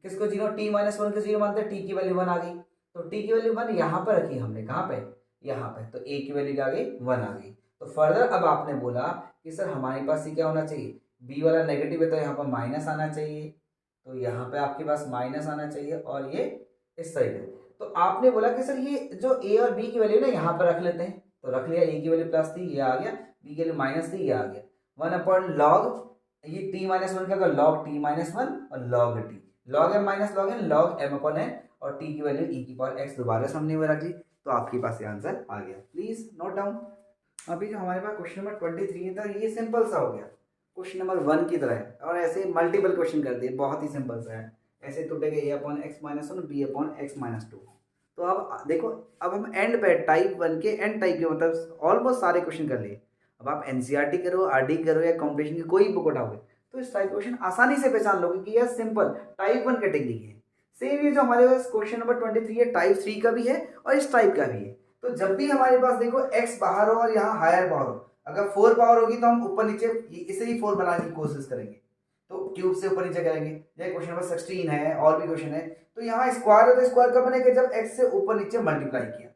S1: किसको 0, t-1 को 0 मानते हैं, टी की वैल्यू 1 आ गई। तो टी की वैल्यू 1 यहाँ पर रखी हमने, कहाँ पे, यहाँ पे। तो ए की वैल्यू क्या आ गई, 1 आ गई। तो फर्दर अब आपने बोला कि सर हमारे पास ये क्या होना चाहिए, बी वाला नेगेटिव है तो यहाँ पर माइनस आना चाहिए, तो यहाँ पे आपके पास माइनस आना चाहिए, और ये इस साइड है। तो आपने बोला कि सर ये जो ए और बी की वैल्यू ना यहाँ पर रख लेते हैं, तो रख लिया, ए की वैल्यू प्लस थी, ये आ गया, बी की वैल्यू माइनस थी, ये आ गया। 1/log, ये t-1 क्या होगा, log t-1 और log t, log m minus log n, log m/n, और t की वैल्यू e⁻x दोबारा से हमने रख ली, तो आपके पास ये आंसर आ गया। Please note down. अभी जो हमारे पास क्वेश्चन नंबर 23 है, तो ये सिंपल सा हो गया, क्वेश्चन नंबर 1 की तरह है, और ऐसे मल्टीपल क्वेश्चन कर दिए, बहुत ही सिंपल सा है। ऐसे टूटेगा a/x-1 और b/x-2। तो अब देखो, अब हम एंड पे टाइप 1 के एंड टाइप के मतलब ऑलमोस्ट सारे क्वेश्चन कर लिए। अब आप एनसीईआरटी करो, आरडी करो, या कॉम्पिटिशन की कोई बुक उठाओगे, तो इस टाइप क्वेश्चन आसानी से पहचान लोगे कि यह सिंपल टाइप 1 कैटेगरी है। सेम ये जो हमारे पास क्वेश्चन नंबर 23 है, टाइप 3 का भी है और इस टाइप का भी है। तो जब भी हमारे पास देखो x बाहर हो और यहाँ हायर पावर हो, अगर 4 पावर होगी तो हम ऊपर नीचे इसे ही 4 बनाने की कोशिश करेंगे, तो क्यूब से ऊपर नीचे करेंगे। जैसे क्वेश्चन नंबर 16 है, और भी क्वेश्चन है, तो यहाँ स्क्वायर है, तो स्क्वायर कब बनेगा, जब x से ऊपर नीचे मल्टीप्लाई किया,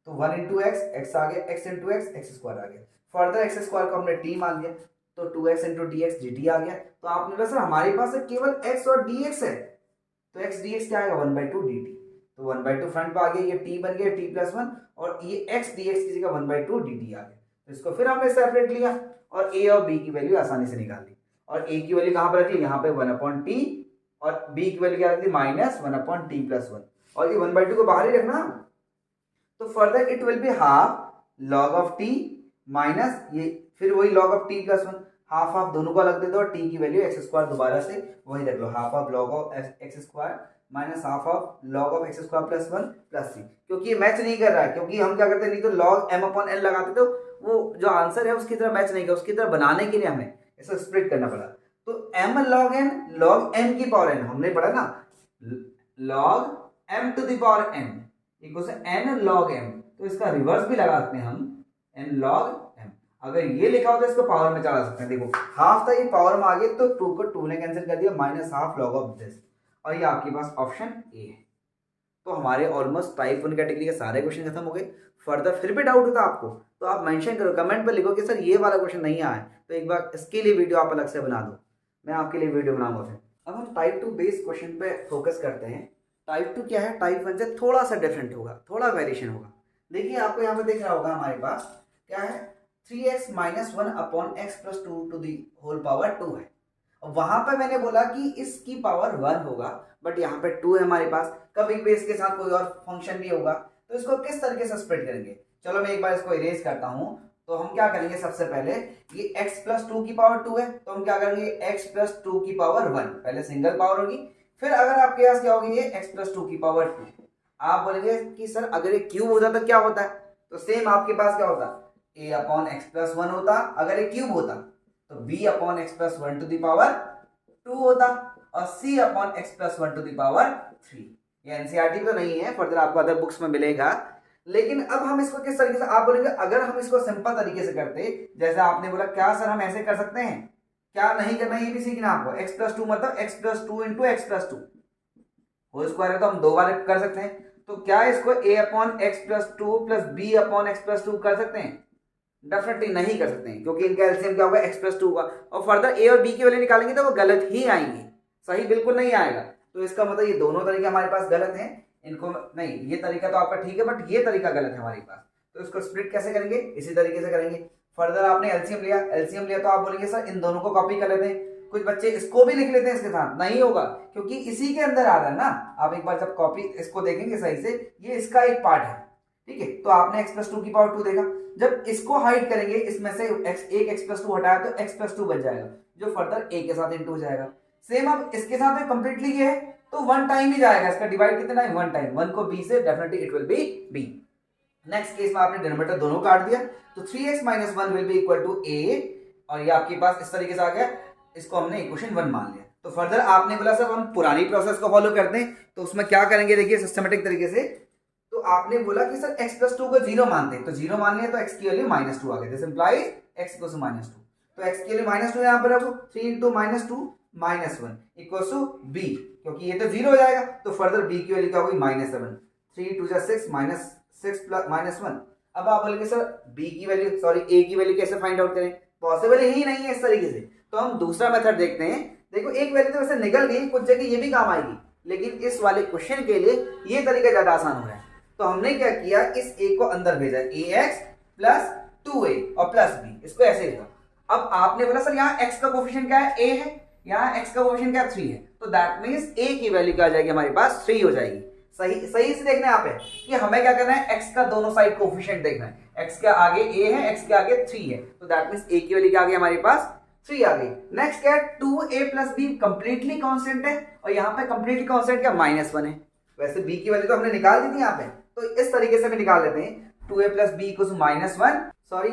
S1: तो 1 × x, x आ गया, x × x, x² आ गया। फर्दर x² को हमने t मान लिया, तो 2x × dx dt आ गया। तो आपने बोला सर हमारे पास केवल x और dx है, तो x dx क्या आएगा, 1/2 dt। तो 1/2 फ्रंट पे आ गया, ये t बन गया t+1, और ये x dx की जगह 1/2 dt आ गया। तो इसको फिर हमने सेपरेट लिया और a और b की वैल्यू आसानी से निकाल ली, और a की वैल्यू कहाँ पर रख ली, यहाँ पे 1/t, और b की वैल्यू क्या रख ली, -1/t+1, और ये 1/2 को बाहर ही रखना। तो further it will be half log of t minus ये फिर वही log of t+1, half half दोनों को अलग दे दो, और t की वैल्यू x² दोबारा से वही रख लो, half of log of x² minus half of log of x² + 1 + 3, क्योंकि ये मैच नहीं कर रहा है, क्योंकि हम क्या करते हैं, नहीं तो log m/n लगाते तो वो जो आंसर है उसकी तरह मैच नहीं कर, उसकी तरह बनाने के लिए हमें इसे स्प्लिट करना पड़ा। तो m log n log m की पावर n हमने पढ़ा ना, log m to the power n equal n log m, तो इसका रिवर्स भी लगा सकते हैं हम, n log m। अगर ये लिखा हो तो इसको पावर में चला सकते हैं, देखो हाफ था, ये पावर में आ गया, तो 2 को 2 ने कैंसिल कर दिया, -हाफ log ऑफ दिस, और ये आपके पास ऑप्शन ए है। तो हमारे ऑलमोस्ट टाइप 1 कैटेगरी के सारे क्वेश्चन खत्म हो गए। फर्दर फिर भी डाउट होता आपको तो आप मेंशन करो, कमेंट पर लिखो कि सर ये वाला क्वेश्चन नहीं आया, तो एक बार इसके लिए वीडियो आप अलग से बना दो, मैं आपके लिए वीडियो बनाऊंगा फिर। अब हम टाइप 2 बेस्ड क्वेश्चन पे फोकस करते हैं। टाइप 2 क्या है, टाइप 1 से थोड़ा सा डिफरेंट होगा, थोड़ा वेरिएशन होगा। देखिए आपको यहाँ पे दिख रहा होगा हमारे पास क्या है, 3x - 1/x + 2 to the whole power 2 है। वहां पर मैंने बोला कि इसकी पावर 1 होगा, बट यहाँ पे 2 है हमारे पास, कभी बेस के साथ कोई और फंक्शन भी होगा, तो इसको किस तरीके से स्प्रेड करेंगे। चलो मैं एक बार इसको इरेज करता हूं। तो हम क्या करेंगे, सबसे पहले ये x + 2 की पावर 2 है, तो हम क्या करेंगे, x + 2 की पावर 1, पहले सिंगल पावर होगी, फिर अगर आपके पास क्या होगी, ये x + 2 की पावर 2। आप बोलेंगे कि सर अगर ये क्यूब होता तो क्या होता है, तो सेम आपके पास क्या होता, a/x + 1 होता, अगर ये क्यूब होता तो b/x + 1 to the power 2 होता, और c/x + 1 to the power 3। ये एनसीईआरटी तो नहीं है, फर्दर आपको अदर बुक्स में मिलेगा। लेकिन अब हम इसको किस तरीके से, आप बोलेंगे अगर हम इसको सिंपल तरीके से करते, जैसे आपने बोला क्या सर हम ऐसे कर सकते हैं, क्या नहीं करना, ये भी सीखना आपको। x + 2 मतलब x + 2 × x + 2 होल स्क्वायर है, तो हम 2 बार कर सकते हैं। तो क्या इसको a/x + 2 + b/x + 2 कर सकते हैं, डेफिनेटली नहीं कर सकते हैं, क्योंकि इनका एलसीएम क्या होगा, x + 2 होगा, और फर्दर a और b की वैल्यू निकालेंगे तो वो गलत ही आएंगे, सही बिल्कुल नहीं आएगा। तो इसका मतलब ये दोनों तरीके हमारे पास गलत हैं, इनको नहीं, ये तरीका तो आपका ठीक है, बट ये तरीका गलत है हमारे पास। तो इसको स्प्लिट कैसे करेंगे, इसी तरीके से करेंगे। फर्दर आपने एलसीएम लिया, तो आप बोलेंगे सर इन दोनों को कॉपी कर लेते हैं, कुछ बच्चे इसको भी लिख लेते हैं इसके साथ, नहीं होगा, क्योंकि इसी के अंदर आ रहा है ना। आप एक बार जब कॉपी इसको देखेंगे सही से, ये इसका एक पार्ट है, ठीक है। तो आपने x + 2 की पावर 2 देखा, जब इसको हाइड करेंगे, इसमें से एक x + 2 हटाया तो x + 2 बच जाएगा, जो फर्दर a के साथ इंटू हो जाएगा। सेम अब इसके साथ कंप्लीटली ये है, तो 1 टाइम ही जाएगा, इसका डिवाइड कितना है, 1 टाइम, 1 को b से, definitely it will B b। Next case में आपने डिनोमिनेटर दोनों काट दिया, तो 3x - 1 will be equal to a, और ये आपके पास इस तरीके से आ गया, इसको हमने इक्वेशन 1 मान लिया। तो फर्दर आपने बोला सर हम पुरानी प्रोसेस को फॉलो करते हैं, तो उसमें क्या करेंगे, देखिए सिस्टमेटिक तरीके से। तो आपने बोला कि सर x प्लस 2 को 0 मानते हैं, तो 0 मान लिया तो x की वैल्यू -2 आ गई, this implies x equals to -2, तो x की वैल्यू -2 यहाँ पर रखो, 3 इंटू -2 -1 इक्वल्स टू b, क्योंकि ये तो 0 हो जाएगा, तो फर्दर b की वैल्यू क्या होगी -7, 3 2 6 -6 प्लस -1। अब आप बोलेंगे सर b की वैल्यू सॉरी a की वैल्यू कैसे फाइंड आउट करें, पॉसिबल ही नहीं है इस तरीके से, तो हम दूसरा मेथड देखते हैं। देखो एक वैल्यू तो वैसे निकल गई, कुछ जगह ये भी काम आएगी, लेकिन इस वाले क्वेश्चन के लिए ये तरीका ज्यादा आसान हो रहा है, तो हमने क्या किया, इस a को अंदर भेजा, ax प्लस 2a और प्लस b, इसको ऐसे लिखा। अब आपने बोला सर यहाँ x का कोफिशिएंट क्या है, a है, यहाँ x का कोफिशिएंट क्या 3 है, तो दैट मींस a की वैल्यू क्या आ जाएगी हमारे पास 3 हो जाएगी। सही सही से देखना है यहाँ पे कि हमें क्या करना है, x का दोनों साइड कोफिशिएंट देखना है, x के आगे a है, x के आगे 3 है, तो दैट मींस a की वैल्यू क्या आ गई हमारे पास 3 आ गई। नेक्स्ट क्या है, 2a plus b completely constant है, और यहाँ पे कंप्लीटली कांस्टेंट क्या -1 है, वैसे b की वैल्यू तो हमने निकाल दी थी यहाँ पे, तो इस तरीके से भी निकाल लेते हैं, 2a plus b equals -1, sorry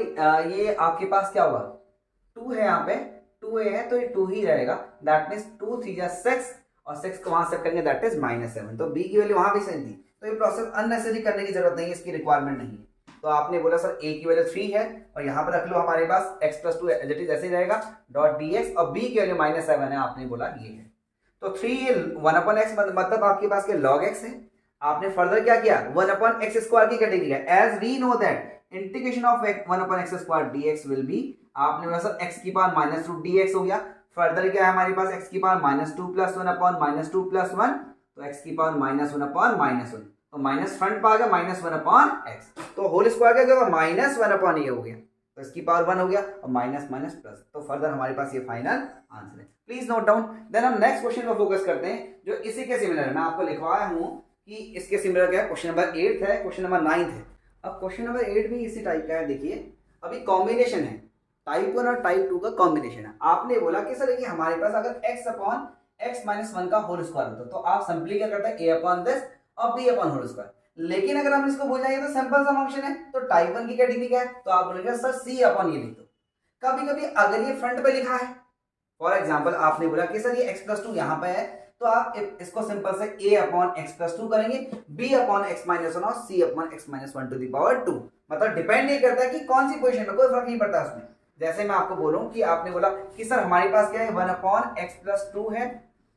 S1: ये आपके पास क्या होगा 2 है, यहाँ पे 2a है तो ये 2 ही रहेगा, दैट मींस 2 3 जा 6 और 6 को वहां से करेंगे दैट इज -7, तो b की वैल्यू वहां भी सही थी, तो ये प्रोसेस अननेसेसरी करने की जरूरत नहीं है, इसकी रिक्वायरमेंट नहीं है। तो आपने बोला सर a की वैल्यू 3 है, और यहाँ पर रख लो हमारे पास x plus 2 as it is ऐसे ही रहेगा डॉट dx, और b की वैल्यू -7 है, आपने बोला ये है, तो 3 1/x मतलब आपके पास के log x है। आपने फर्दर क्या किया, 1/x स्क्वायर की कैटेगरी है, as we know that integration of 1/x square dx will be, आपने बोला सर x की पावर -2 dx हो गया, फर्दर क्या है हमारे पास x की पावर -2 प्लस 1/-2 प्लस 1, तो x की पावर -1/-1, तो माइनस फ्रंट पर आ गया -1/x, तो होल स्क्वायर क्या होगा -1/ये हो गया, तो इसकी पावर 1 हो गया, और माइनस माइनस प्लस, तो फर्दर हमारे पास ये फाइनल आंसर है। Please note down. देन हम नेक्स्ट क्वेश्चन पर फोकस करते हैं जो इसी के सिमिलर है, मैं आपको लिखवाया हूँ कि इसके सिमिलर क्या है, क्वेश्चन नंबर 8 है, क्वेश्चन नंबर 9 है। अब क्वेश्चन नंबर 8 भी इसी टाइप का है, देखिए अभी कॉम्बिनेशन है, टाइप 1 और टाइप 2 का कॉम्बिनेशन है। आपने बोला कि सर देखिए हमारे पास अगर x/(x-1) का होल स्क्वायर होता तो आप सिंपली क्या करते हैं a/this और b/होल स्क्वायर, लेकिन अगर हम इसको भूल जाएंगे तो सिंपल सा फंक्शन है, तो टाइप 1 की कैटेगरी क्या है, तो आप बोलेंगे सर c/ये लिख दो। कभी कभी अगर ये फ्रंट पे लिखा है, फॉर एग्जांपल आपने बोला कि सर ये x+2 यहाँ पे है, तो आप इसको सिंपल से a/x+2 करेंगे, b/x-1 और c/x-1 टू द पावर 2, मतलब डिपेंड नहीं करता है कि कौन सी पोजीशन में, कोई फर्क नहीं पड़ता उसमें। जैसे मैं आपको बोलूं कि आपने बोला कि सर हमारे पास क्या है 1/x+2 है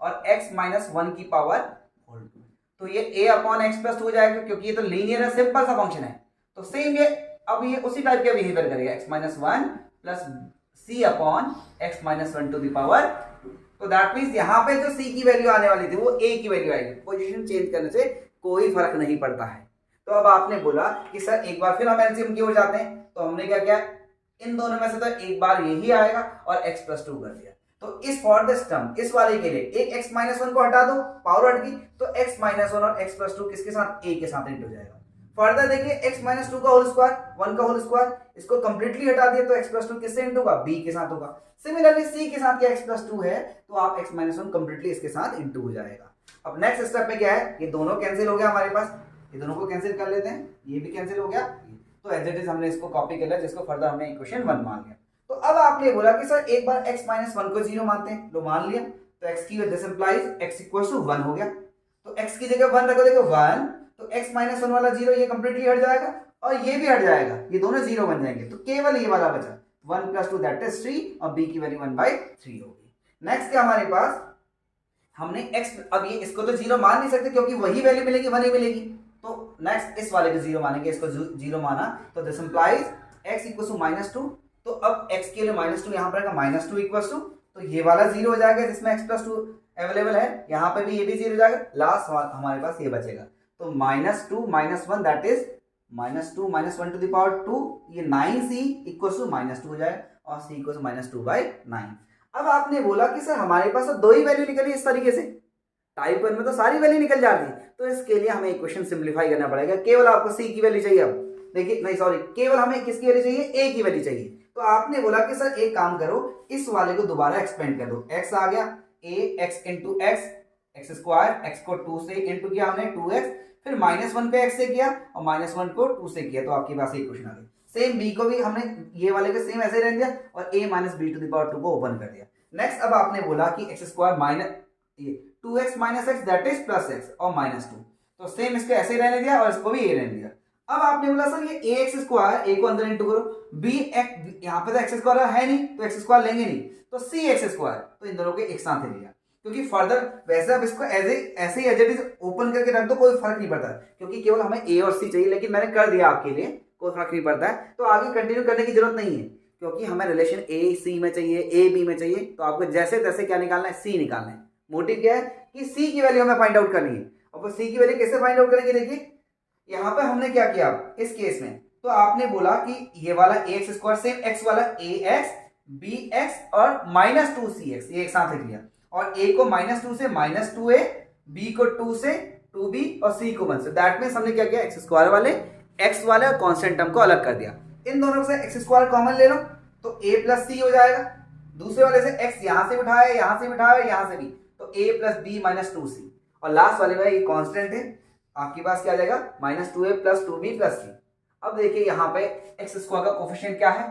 S1: और x-1 की पावर होल 2, तो ये a/x+2 हो जाएगा, क्योंकि ये तो लीनियर है, सिंपल सा फंक्शन है, तो सेम ये अब ये उसी टाइप का बिहेवियर करेगा, x-1 plus c/x-1 to the power 2, तो दैट मींस यहाँ पे जो c की वैल्यू आने वाली थी वो a की वैल्यू आएगी, पोजीशन चेंज करने से कोई फर्क नहीं पड़ता है। तो अब आपने बोला कि सर एक बार फिर हम एलसीएम की ओर जाते हैं, तो हमने क्या किया, इन दोनों में से तो एक बार यही आएगा और x+2 कर दिया, तो इस फॉर दिस टर्म इस वाले के लिए एक x-1 को हटा दो, पावर हट गई, तो x-1 और x+2 किसके साथ, a के साथ इंटू हो जाएगा। फर्दर देखिए x-2 का होल स्क्वायर 1 का होल स्क्वायर, इसको कंप्लीटली हटा दिया तो x+2 किससे इंटू होगा, b के साथ होगा। सिमिलरली c के साथ क्या x+2 है, तो आप x-1 कंप्लीटली इसके साथ इंटू हो जाएगा। अब नेक्स्ट स्टेप पे क्या है, ये दोनों कैंसिल हो गया हमारे पास, ये दोनों को कैंसिल कर लेते हैं, ये भी कैंसिल हो गया, तो एज इट इज हमने इसको कॉपी कर लिया, जिसको फर्दर हमने इक्वेशन 1 मान लिया। तो अब आपने बोला कि सर एक बार x-1 को 0 मानते हैं, लो मान लिया, तो x की this implies x equals to 1 हो गया, तो x की जगह 1 रखो, देखो 1, तो x-1 वाला 0 ये कंप्लीटली हट जाएगा और ये भी हट जाएगा, ये दोनों 0 बन जाएंगे, तो केवल ये वाला बचा 1 + 2 दैट इज 3, और b की वैल्यू 1/3 होगी। नेक्स्ट क्या हमारे पास, हमने x, अब ये इसको तो 0 मान नहीं सकते क्योंकि वही वैल्यू मिलेगी 1 ही मिलेगी, तो नेक्स्ट इस वाले को 0 मानेंगे, इसको 0 माना, तो this implies x equals to -2, तो अब x के लिए -2 यहाँ पर -2 इक्वल्स टू, तो ये वाला 0 हो जाएगा जिसमें x+2 अवेलेबल है, यहाँ पे भी ये भी 0 हो जाएगा, लास्ट हमारे पास ये बचेगा, तो -2 - 1 that is -2 - 1 to the power 2, ये 9c इक्वल्स टू -2 हो जाएगा, और c इक्वल्स -2/9। अब आपने बोला कि सर हमारे पास तो दो ही वैल्यू निकली इस तरीके से, टाइप 1 में तो सारी वैल्यू निकल जाती, तो इसके लिए हमें इक्वेशन सिंपलीफाई करना पड़ेगा, केवल आपको c की वैल्यू चाहिए। अब देखिए नहीं सॉरी, केवल हमें किसकी वैल्यू चाहिए, a की वैल्यू चाहिए, तो आपने बोला कि सर एक काम करो, इस वाले को दोबारा एक्सपेंड कर दो, x आ गया ax into x square, x को 2 से इंटू किया हमने 2x, फिर -1 पे x से किया और -1 को 2 से किया, तो आपके पास इक्वेशन आ गई। सेम b को भी हमने ये वाले को सेम ऐसे रहने दिया और a - b to the power 2 को ओपन कर दिया। नेक्स्ट अब आपने बोला कि x square 2x - x that is +x और -2, तो सेम इसको ऐसे ही रहने दिया और इसको भी ये रहने दिया। अब आपने बोला सर ये ए एक्स स्क्वायर, ए को अंदर इंटू करो, बी एक्स, यहाँ पे तो एक्स स्क्वायर है नहीं तो एक्स स्क्वायर लेंगे नहीं, तो सी एक्स स्क्वायर, तो इन दोनों के एक साथ ही लिया, क्योंकि फर्दर वैसे आप इसको ऐसे ही एज इट इज ओपन करके रख दो, कोई फर्क नहीं पड़ता, क्योंकि केवल हमें ए और सी चाहिए, लेकिन मैंने कर दिया आपके लिए, कोई फर्क नहीं पड़ता है, तो आगे कंटिन्यू करने की जरूरत नहीं है, क्योंकि हमें रिलेशन ए सी में चाहिए, ए बी में चाहिए, तो आपको जैसे तैसे क्या निकालना है, सी निकालना है। मोटिव क्या है कि सी की वैल्यू हमें फाइंड आउट करनी है, और सी की वैल्यू कैसे फाइंड आउट करेंगे, देखिए यहाँ पे हमने क्या किया इस केस में, तो आपने बोला कि ये वाला ए एक्स स्क्वायर सेम एक्स वाला ए एक्स बी एक्स और माइनस टू सी एक्स, ये एक साथ लिख लिया, और a को -2 से -2a, b को 2 से 2b और c को 1 से, दैट मींस हमने क्या किया, एक्स स्क्वायर वाले x वाले और कांस्टेंट टर्म को अलग कर दिया। इन दोनों से एक्स स्क्वायर कॉमन ले लो तो a प्लस सी हो जाएगा, दूसरे वाले से x यहां से उठाया, यहां से उठाया, यहां से भी, तो a plus B minus 2c, और लास्ट वाले में ये कांस्टेंट है, आपके पास क्या आ जाएगा -2a plus 2b plus c। अब देखिए यहाँ पे एक्स स्क्वायर का कोफिशिएंट क्या है,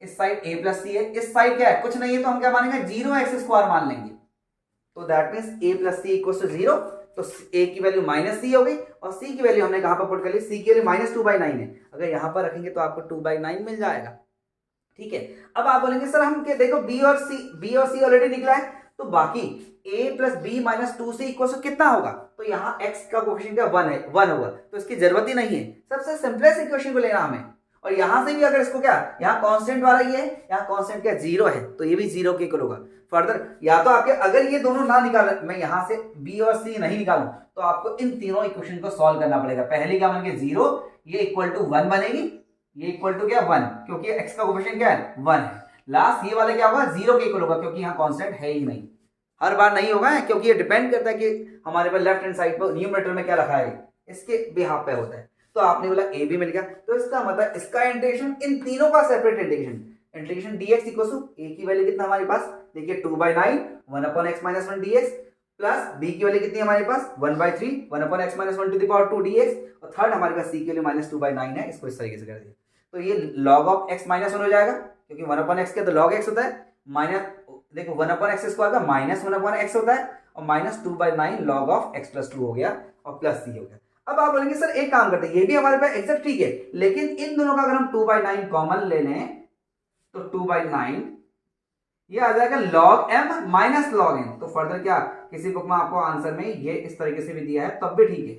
S1: इस साइड a प्लस सी है, इस साइड क्या है, कुछ नहीं है, तो हम क्या मानेंगे 0 एक्स स्क्वायर मान लेंगे, तो that means a plus C equal to 0, तो a की वैल्यू माइनस सी हो गई, और c की वैल्यू हमने कहां पर पुट कर ली, c की वैल्यू -2/9 है, अगर यहां पर रखेंगे तो आपको 2/9 मिल जाएगा। ठीक है, अब आप बोलेंगे सर हम क्या, देखो b और c ऑलरेडी निकला है, तो बाकी a plus B minus 2c equal to कितना होगा, तो यहाँ x का कोफिशिएंट क्या 1 होगा, तो इसकी जरूरत ही नहीं है, सबसे सिंपलेस्ट इक्वेशन को लेना हमें, और यहां से भी अगर इसको क्या, यहाँ कांस्टेंट वाला ये है, यहाँ कांस्टेंट क्या 0 है, तो ये भी 0 के इक्वल होगा। फर्दर या तो आपके अगर ये दोनों ना निकाल, मैं यहां से b और c नहीं निकालूं, तो आपको इन तीनों इक्वेशन को सॉल्व करना पड़ेगा। पहले क्या बनेगी 0, ये इक्वल टू 1 बनेगी, ये इक्वल टू क्या 1, क्योंकि x का कोफिशिएंट क्या है 1 है। लास्ट ये वाला क्या होगा 0 के इक्वल होगा, क्योंकि यहाँ कांस्टेंट है ही नहीं, हर बार नहीं होगा, क्योंकि ये डिपेंड करता है कि हमारे पास लेफ्ट हैंड साइड पर न्यूमरेटर में क्या रखा है, इसके बिहाफ पे होता है। तो आपने बोला ए भी मिल गया, तो इसका मतलब इसका इंटीग्रेशन, इन तीनों का separate integration dx equal to a की वैल्यू कितना हमारे पास, देखिए 2/9 1/x - 1 dx, प्लस b की वैल्यू कितनी है हमारे पास 1/3 1/x - 1 to the power 2 dx, और थर्ड हमारे पास c की वैल्यू -2/9 है, इसको इस तरीके से कर दिया, तो ये log ऑफ x - 1 हो जाएगा, क्योंकि 1/x के तो log x होता है, माइनस देखो 1/x स्क्वायर का -1/x होता है, और -2/9 log ऑफ x + 2 हो गया, और प्लस c हो गया। अब आप बोलेंगे सर एक काम करते हैं, ये भी हमारे पास एग्जैक्ट ठीक है, लेकिन इन दोनों का अगर हम 2/9 कॉमन ले लें, तो 2/9 ये आ जाएगा log m minus log n, तो फर्दर क्या, किसी बुक में आपको आंसर में ये इस तरीके से भी दिया है तब भी ठीक है,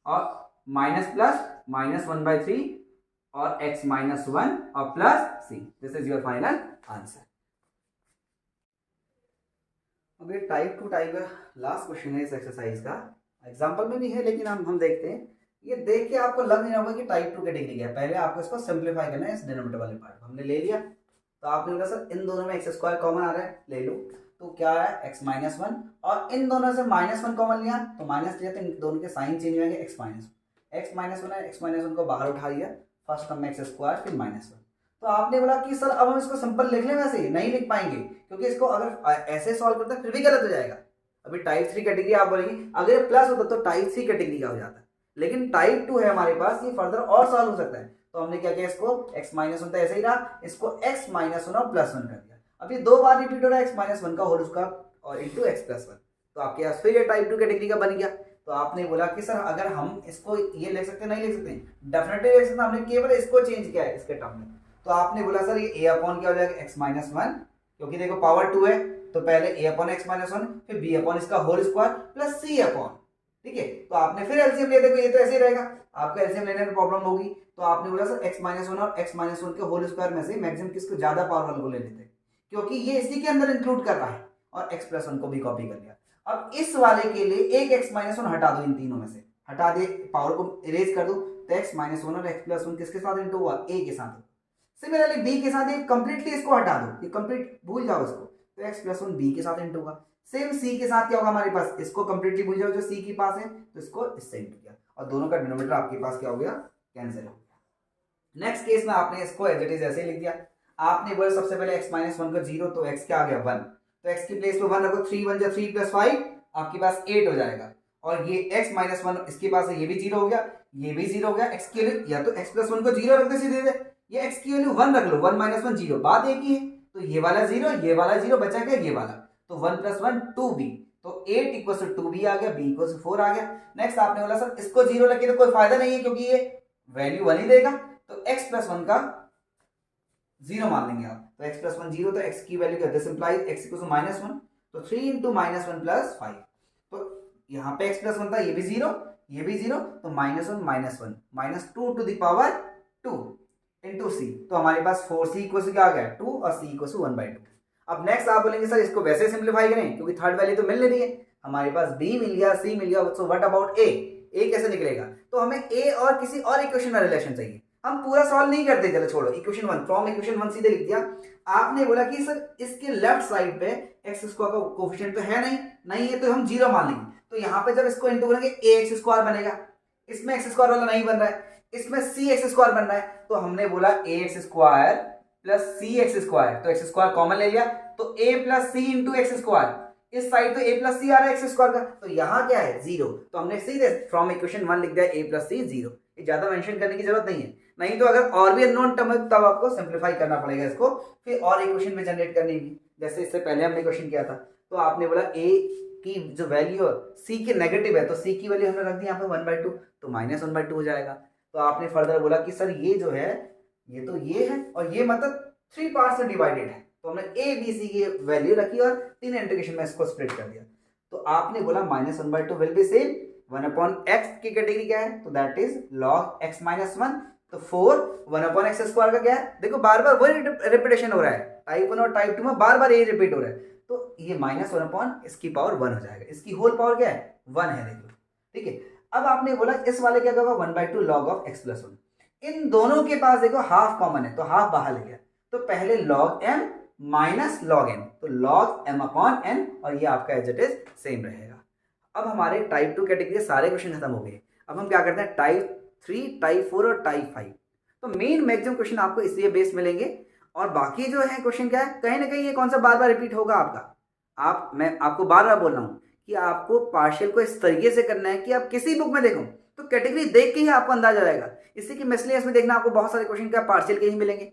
S1: और माइनस प्लस -1/3 और x - 1 और plus c, this is your final answer. अब ये टाइप 2 टाइप का लास्ट क्वेश्चन है इस एक्सरसाइज का, एग्जाम्पल में भी है, लेकिन हम देखते हैं, ये देख के आपको लग नहीं होगा कि टाइप 2 कैटेगरी क्या है, पहले आपको इसको सिंप्लीफाई करना है, इस डिनोमिनेटर वाले पार्ट को हमने ले लिया, तो आपने बोला सर इन दोनों में एक्स स्क्वायर कॉमन आ रहा है, ले लो, तो क्या है x - 1, और इन दोनों से -1 कॉमन लिया, तो माइनस लिया, तो इन दोनों के साइन चेंज हो जाएंगे, x - 1 है, x - 1 को बाहर उठा दिया, फर्स्ट टर्म में एक्स स्क्वायर फिर -1, तो आपने बोला कि सर अब हम इसको सिंपल लिख लें, वैसे नहीं लिख पाएंगे, क्योंकि इसको अगर ऐसे सॉल्व करते हैं फिर भी गलत हो जाएगा। अभी टाइप 3 कैटेगरी आप बोलेंगे, अगर ये प्लस होता तो टाइप 3 कैटेगरी का हो जाता, लेकिन टाइप 2 है हमारे पास, ये फर्दर और सॉल्व हो सकता है, तो हमने क्या किया, इसको x - 1 ऐसे ही रहा, इसको x - 1 और +1 कर दिया, अब ये 2 बार रिपीट हो रहा है, x - 1 का होल स्क्वायर और इंटू x + 1, तो आपके पास फिर ये टाइप 2 कैटेगरी का बन गया। तो आपने बोला कि सर अगर हम इसको ये लिख सकते नहीं लिख सकते, डेफिनेटली लिख सकते, हमने केवल इसको चेंज किया है इसके टर्म में, तो आपने बोला सर ये a अपॉन क्या हो जाएगा x - 1, क्योंकि देखो पावर 2 है, तो पहले a अपॉन x - 1 फिर b अपॉन इसका whole square plus c upon, ठीक है, तो आपने फिर एलसीएम लिया, देखो ये तो ऐसे ही रहेगा, आपका एलसीएम लेने में प्रॉब्लम होगी, तो आपने बोला सर x - 1 और x - 1 के होल स्क्वायर में से मैक्सिमम किसको ज्यादा पावर वाले को ले लेते हैं, क्योंकि ये इसी के अंदर इंक्लूड कर रहा है, और x + 1 को भी कॉपी कर लिया। अब इस वाले के लिए एक x - 1 हटा दो, इन तीनों में से हटा दे, पावर को इरेज कर दो, तो x - 1 और x + 1 किसके साथ इंटू हुआ, a के साथ। सिमिलरली b के साथ ये कंप्लीटली इसको हटा दो, ये कंप्लीट भूल जाओ इसको, तो x + 1 b के साथ इंटू होगा। सेम c के साथ क्या होगा हमारे पास, इसको कंप्लीटली भूल जाओ जो c के पास है, तो इसको इससे इंटू किया, और दोनों का डिनोमिनेटर आपके पास क्या हो गया, कैंसिल हो गया। नेक्स्ट केस में आपने इसको एज इट इज ऐसे लिख दिया, आपने बोला सबसे पहले x - 1 का 0, तो x क्या आ गया 1, तो x की प्लेस पे 1 रखो, 3 1 3 + 5 आपके पास 8 हो जाएगा, और ये x - 1 इसके पास है, ये भी 0 हो गया, ये भी 0 हो गया, x के लिए या तो x + 1 को 0 रख दे सीधे, ये x की वैल्यू 1 रख लो, 1 - 1 0, बात एक ही है, तो ये वाला 0 ये वाला 0 बचा गया ये वाला, तो 1 + 1 2b, तो 8 इक्वल टू 2 भी आ गया, b इक्वल टू 4 आ गया। नेक्स्ट आपने बोला सर इसको 0 लगे तो कोई फायदा नहीं है क्योंकि ये वैल्यू 1 ही देगा, तो x प्लस 1 का 0 मान लेंगे आप। तो x प्लस 1 0, तो x की वैल्यू क्या, this implies x equal to -1, तो 3 इंटू -1 प्लस 5। तो यहाँ पे x प्लस 1 था, ये भी 0, ये भी 0, तो -1 -2 to the power 2 into c। तो हमारे पास 4c इक्वल टू क्या आ गया 2 और c इक्वल टू 1/2। अब नेक्स्ट आप बोलेंगे सर इसको वैसे सिंप्लीफाई करें क्योंकि थर्ड वैल्यू तो मिल नहीं रही है, हमारे पास b मिल गया, c मिल गया, सो व्हाट अबाउट a कैसे निकलेगा? तो हमें a और किसी और इक्वेशन में रिलेशन चाहिए। हम पूरा सॉल्व नहीं करते, चलो छोड़ो, इक्वेशन 1 फ्रॉम इक्वेशन 1 सीधे लिख दिया। आपने बोला कि सर इसके लेफ्ट साइड पे x स्क्वायर का कोफिशिएंट तो है नहीं है, तो हम 0 मान लेंगे। तो यहाँ पे जब इसको इंटू करेंगे ax स्क्वायर बनेगा, इसमें x स्क्वायर वाला नहीं बन रहा है, इसमें cx स्क्वायर बन रहा है। तो हमने बोला ax square plus cx square, तो x स्क्वायर कॉमन ले लिया, तो a plus c into x square, इस साइड तो a प्लस सी आ रहा है एक्स स्क्वायर का, तो यहाँ क्या है 0, तो हमने सीधे फ्रॉम इक्वेशन 1 लिख दिया a प्लस सी 0। ये ज्यादा मेंशन करने की जरूरत नहीं है, नहीं तो अगर और भी अननोन टर्म है तब आपको सिंप्लीफाई करना पड़ेगा इसको, फिर और इक्वेशन में जनरेट करनी भी, जैसे इससे पहले हमने क्वेश्चन किया था। तो आपने बोला a की जो वैल्यू है c की नेगेटिव है, तो c की वैल्यू हमने रख दी यहाँ पे 1/2, तो -1/2 हो जाएगा। तो आपने फर्दर बोला कि सर ये जो है ये तो ये है और ये मतलब 3 पार्ट्स में डिवाइडेड है, तो हमने a b c की वैल्यू रखी और 3 इंटीग्रेशन में इसको स्प्लिट कर दिया। तो आपने बोला -1/2 विल बी सेम 1/x की कैटेगरी क्या है, तो दैट इज log x - 1, तो 4 1/x स्क्वायर का क्या है, देखो बार बार वही रिपीटेशन हो रहा है, टाइप 1 और टाइप 2 में बार बार यही रिपीट हो रहा है, तो ये -1 इसकी पावर 1 हो जाएगा, इसकी होल पावर क्या है 1 है, देखो ठीक है। अब आपने बोला इस वाले क्या होगा 1/2 log of x + 1, इन दोनों के पास देखो हाफ कॉमन है, तो हाफ बाहर ले गया, तो पहले log m minus log n, तो log m/n, और ये आपका एज इट इज सेम रहेगा। अब हमारे टाइप 2 कैटेगरी के सारे क्वेश्चन खत्म हो गए। अब हम क्या करते हैं टाइप 3, टाइप 4 और टाइप 5। तो मेन मैक्सिमम क्वेश्चन आपको इसलिए बेस मिलेंगे, और बाकी जो है क्वेश्चन क्या है, कहीं ना कहीं ये कौन सा बार बार रिपीट होगा आपका। मैं आपको बार बार बोल रहा हूँ कि आपको पार्शियल को इस तरीके से करना है कि आप किसी बुक में देखो तो कैटेगरी देख के ही आपको अंदाजा रहेगा, इससे कि मिसलेनियस में देखना आपको बहुत सारे क्वेश्चन क्या पार्शियल के ही मिलेंगे।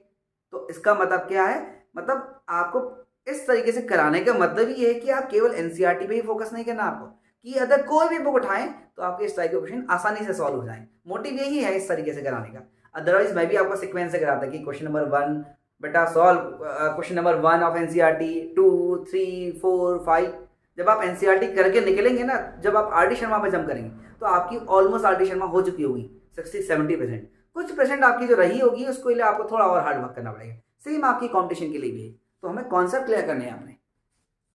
S1: तो इसका मतलब क्या है, मतलब आपको इस तरीके से कराने का मतलब ये है कि आप केवल एनसीईआरटी पे ही फोकस नहीं करना आपको, कि अगर कोई भी बुक उठाएं तो आपके इस टाइप के क्वेश्चन आसानी से सॉल्व हो जाएं। मोटिव यही है इस तरीके से कराने का, अदरवाइज मैं भी आपको सीक्वेंस से कराता कि क्वेश्चन नंबर 1 बेटा solve question number 1 of NCERT, 2, 3, 4, 5। जब आप एनसीईआरटी करके निकलेंगे ना, जब आप आर डी शर्मा पे जम करेंगे तो आपकी ऑलमोस्ट आर डी शर्मा हो चुकी होगी 60-70%, कुछ परसेंट आपकी जो रही होगी उसको लिए आपको थोड़ा और हार्ड वर्क करना पड़ेगा। सेम आपकी कॉम्पिटिशन के लिए भी है, तो हमें कॉन्सेप्ट क्लियर करने हैं आपने।